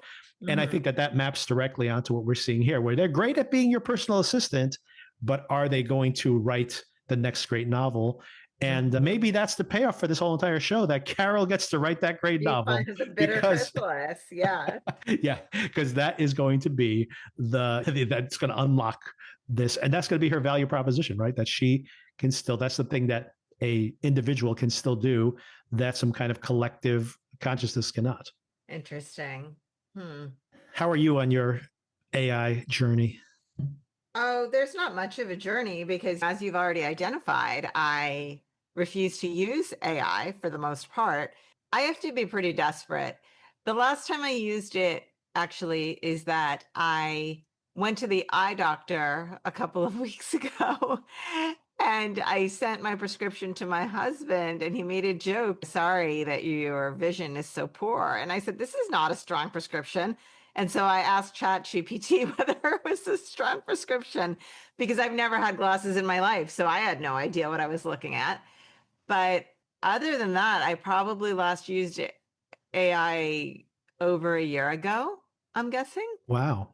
And I think that maps directly onto what we're seeing here, where they're great at being your personal assistant, but are they going to write the next great novel? And maybe that's the payoff for this whole entire show, that Carol gets to write that great novel. The bitter chrysalis, yeah. Yeah, because that is going to be that's going to unlock this. And that's going to be her value proposition, right? That she can still, that's the thing that a individual can still do that some kind of collective consciousness cannot. Interesting. How are you on your AI journey? Oh, there's not much of a journey, because as you've already identified, I refuse to use AI for the most part. I have to be pretty desperate. The last time I used it actually is that I went to the eye doctor a couple of weeks ago, and I sent my prescription to my husband, and he made a joke, sorry that your vision is so poor. And I said, this is not a strong prescription. And so I asked ChatGPT whether it was a strong prescription, because I've never had glasses in my life. So I had no idea what I was looking at. But other than that, I probably last used AI over a year ago, I'm guessing. Wow.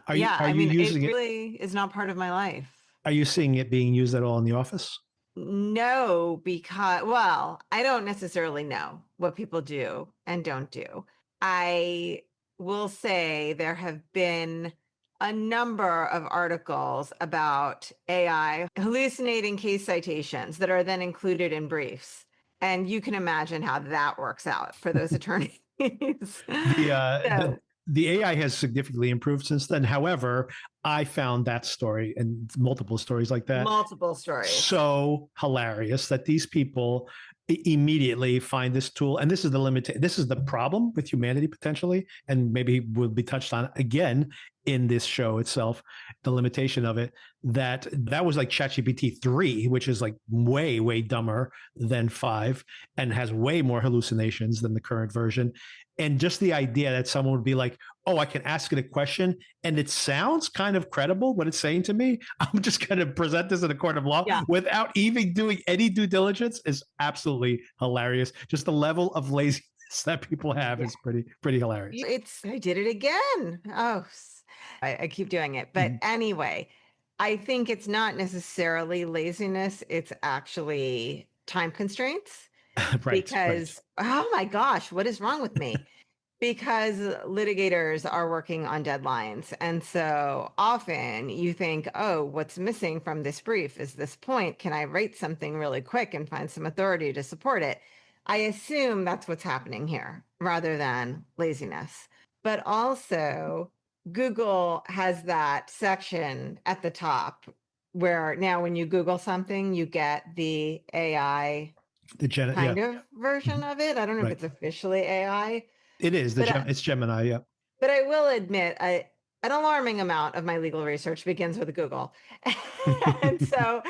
Are Yeah, you using it really is not part of my life. Are you seeing it being used at all in the office? No, because, well, I don't necessarily know what people do and don't do. I will say there have been a number of articles about AI hallucinating case citations that are then included in briefs. And you can imagine how that works out for those attorneys. The AI has significantly improved since then. However, I found that story and multiple stories like that so hilarious that these people immediately find this tool, and this is the limit. This is the problem with humanity potentially, and maybe will be touched on again in this show itself. The limitation of it, that was like ChatGPT 3, which is like way dumber than 5 and has way more hallucinations than the current version. And just the idea that someone would be like, oh, I can ask it a question and it sounds kind of credible what it's saying to me, I'm just going to present this in a court of law without even doing any due diligence, is absolutely hilarious. Just the level of laziness that people have is pretty hilarious. I did it again. Oh, I keep doing it. But anyway, I think it's not necessarily laziness. It's actually time constraints Right. because, oh my gosh, what is wrong with me? Because litigators are working on deadlines. And so often you think, oh, what's missing from this brief is this point. Can I write something really quick and find some authority to support it? I assume that's what's happening here rather than laziness. But also, Google has that section at the top where now when you Google something, you get the AI kind of version of it. I don't know if Right. it's officially AI, It is. but It's Gemini. Yeah. but I will admit, an alarming amount of my legal research begins with Google. And so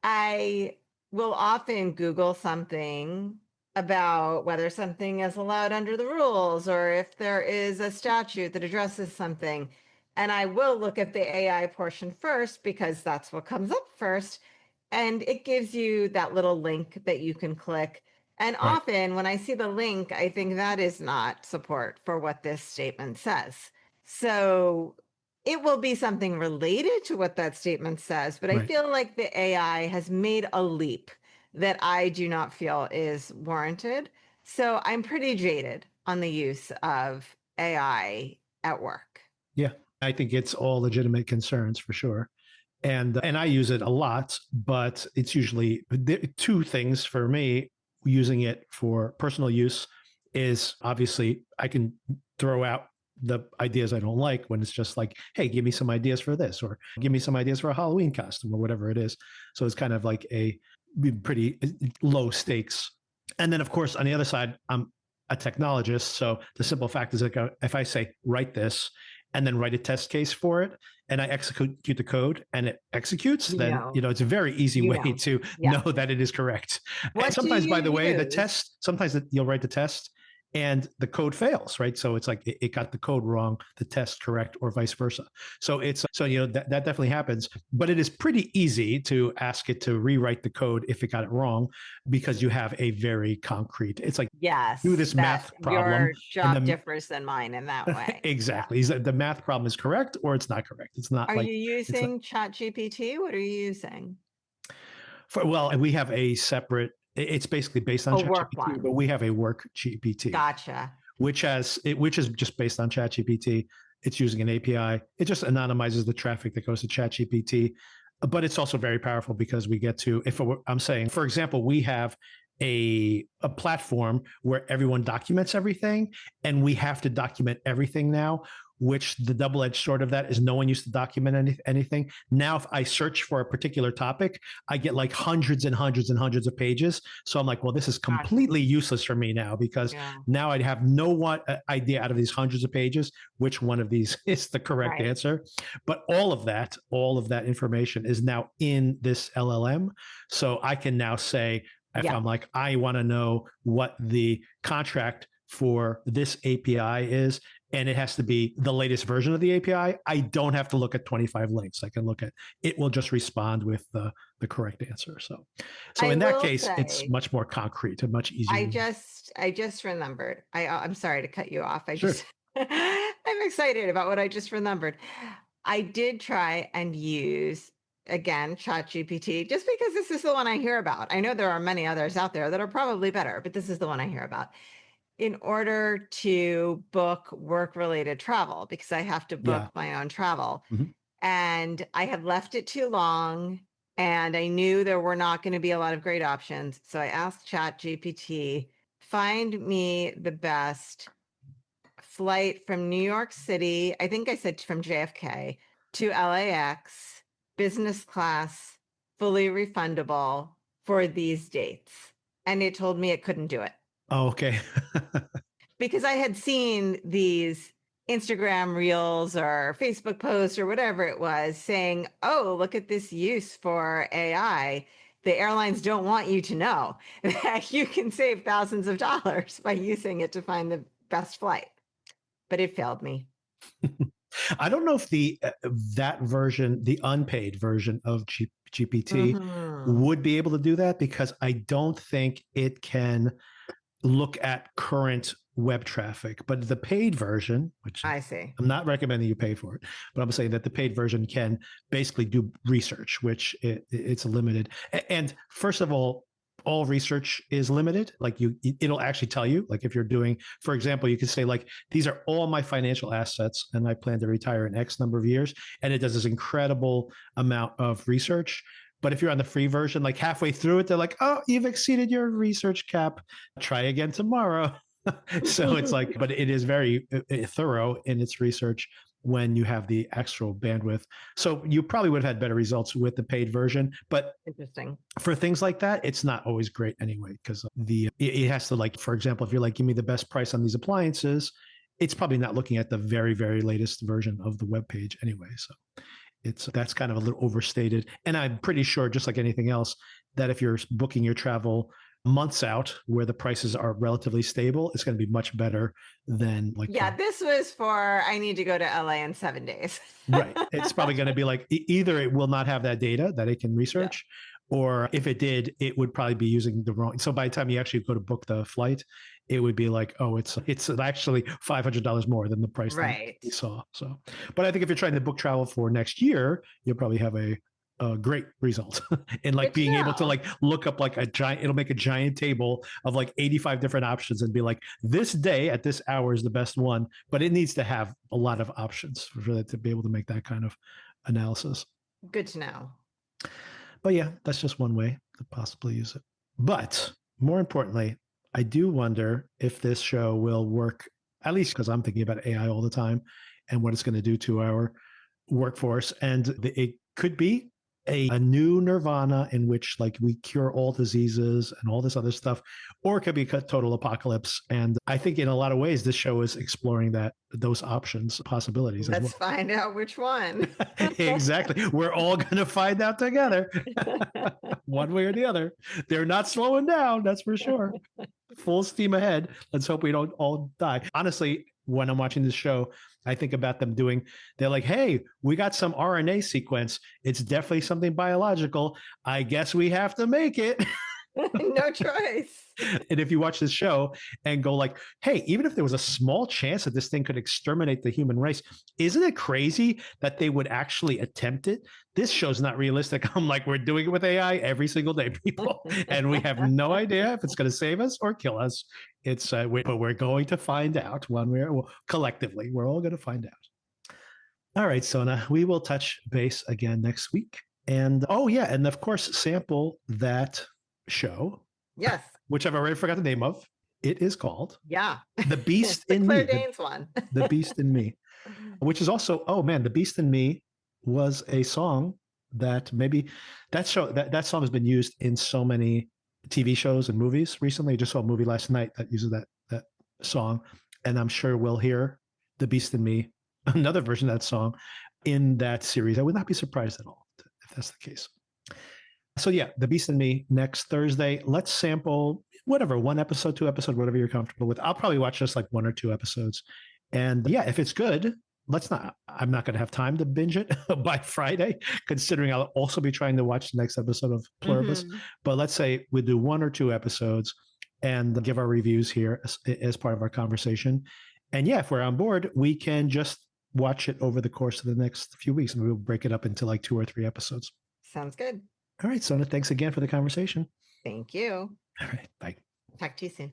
I will often Google something about whether something is allowed under the rules or if there is a statute that addresses something. And I will look at the AI portion first because that's what comes up first. And it gives you that little link that you can click. And Right. often when I see the link, I think that is not support for what this statement says. So it will be something related to what that statement says, but I Right. feel like the AI has made a leap that I do not feel is warranted. So I'm pretty jaded on the use of AI at work. Yeah. I think it's all legitimate concerns for sure. And I use it a lot, but it's usually two things for me. Using it for personal use is obviously I can throw out the ideas I don't like when it's just like, hey, give me some ideas for this, or give me some ideas for a Halloween costume, or whatever it is. So it's kind of like a pretty low stakes. And then, of course, on the other side, I'm a technologist. So the simple fact is, like, if I say, write this, and then write a test case for it, and I execute the code and it executes, then it's a very easy way to know that it is correct. And sometimes, by the way, sometimes you'll write the test and the code fails, right? So it's like it got the code wrong, the test correct, or vice versa. So that definitely happens, but it is pretty easy to ask it to rewrite the code if it got it wrong, because you have a very concrete, it's like, do this math problem. Your job differs than mine in that way. Exactly. The math problem is correct or it's not correct. It's not. Are you using ChatGPT? What are you using? Well, we have a separate, it's basically based on ChatGPT, but we have a work GPT. Gotcha. Which is just based on ChatGPT. It's using an API. It just anonymizes the traffic that goes to ChatGPT. But it's also very powerful because we get to, I'm saying, for example, we have a platform where everyone documents everything, and we have to document everything now, which the double-edged sword of that is no one used to document anything. Now, if I search for a particular topic, I get like hundreds and hundreds and hundreds of pages. So I'm like, well, this is completely useless for me now, because now I'd have no idea out of these hundreds of pages which one of these is the correct answer. But all of that information is now in this LLM. So I can now say, if I'm like, I want to know what the contract for this API is, and it has to be the latest version of the API, I don't have to look at 25 links. I can look at, it will just respond with the correct answer. So in that case, it's much more concrete and much easier. I just remembered. I'm sorry to cut you off. I'm excited about what I just remembered. I did try and use, again, ChatGPT, just because this is the one I hear about. I know there are many others out there that are probably better, but this is the one I hear about, in order to book work-related travel, because I have to book my own travel. And I had left it too long, and I knew there were not going to be a lot of great options. So I asked ChatGPT, find me the best flight from New York City, I think I said from JFK, to LAX, business class, fully refundable for these dates. And it told me it couldn't do it. Oh, okay. Because I had seen these Instagram reels or Facebook posts or whatever it was saying, oh, look at this use for AI. The airlines don't want you to know that you can save thousands of dollars by using it to find the best flight. But it failed me. I don't know if that version, the unpaid version of GPT, would be able to do that, because I don't think it can look at current web traffic. But the paid version, which I see. I'm not recommending you pay for it, but I'm saying that the paid version can basically do research, which it's limited. And first of all research is limited. Like it'll actually tell you, like if you're doing, for example, you could say like, these are all my financial assets and I plan to retire in X number of years. And it does this incredible amount of research. But if you're on the free version, like halfway through it, they're like, oh, you've exceeded your research cap. Try again tomorrow. So it's like, but it is very thorough in its research when you have the actual bandwidth. So you probably would have had better results with the paid version. But interesting, for things like that, it's not always great anyway, because it has to, like, for example, if you're like, give me the best price on these appliances, it's probably not looking at the very, very latest version of the web page anyway. So that's kind of a little overstated. And I'm pretty sure, just like anything else, that if you're booking your travel months out where the prices are relatively stable, it's going to be much better than like, this was for, I need to go to LA in 7 days. Right. It's probably going to be like, either it will not have that data that it can research, or if it did, it would probably be using the wrong. So by the time you actually go to book the flight, it would be like, oh, it's actually $500 more than the price that you saw. So, but I think if you're trying to book travel for next year, you'll probably have a great result in like being able to like look up like it'll make a giant table of like 85 different options and be like, this day at this hour is the best one, but it needs to have a lot of options for that to be able to make that kind of analysis. Good to know. But yeah, that's just one way to possibly use it. But more importantly, I do wonder if this show will work, at least because I'm thinking about AI all the time and what it's going to do to our workforce. And it could be a new nirvana in which like we cure all diseases and all this other stuff, or it could be a total apocalypse. And I think in a lot of ways, this show is exploring those options, possibilities. Let's find out which one. Exactly. We're all going to find out together one way or the other. They're not slowing down. That's for sure. Full steam ahead. Let's hope we don't all die. Honestly, when I'm watching this show, I think about them they're like, hey, we got some RNA sequence. It's definitely something biological. I guess we have to make it. No choice. And if you watch this show and go like, hey, even if there was a small chance that this thing could exterminate the human race, isn't it crazy that they would actually attempt it? This show's not realistic. I'm like, we're doing it with AI every single day, people. And we have no idea if it's going to save us or kill us. But we're going to find out collectively. We're all going to find out. All right, Sona, we will touch base again next week. And and of course, sample that show. Yes. Which I've already forgot the name of. It is called The Beast the in Claire Me. Danes one. The Beast in Me. Which is also, The Beast in Me was a song that maybe that song has been used in so many TV shows and movies recently. I just saw a movie last night that uses that song. And I'm sure we'll hear The Beast in Me, another version of that song, in that series. I would not be surprised at all if that's the case. So The Beast in Me next Thursday. Let's sample whatever, 1 episode, 2 episodes, whatever you're comfortable with. I'll probably watch just like 1 or 2 episodes. And if it's good, I'm not going to have time to binge it by Friday, considering I'll also be trying to watch the next episode of Pluribus. Mm-hmm. But let's say we do 1 or 2 episodes and give our reviews here as part of our conversation. And if we're on board, we can just watch it over the course of the next few weeks, and we'll break it up into like 2 or 3 episodes. Sounds good. All right, Sona, thanks again for the conversation. Thank you. All right, bye. Talk to you soon.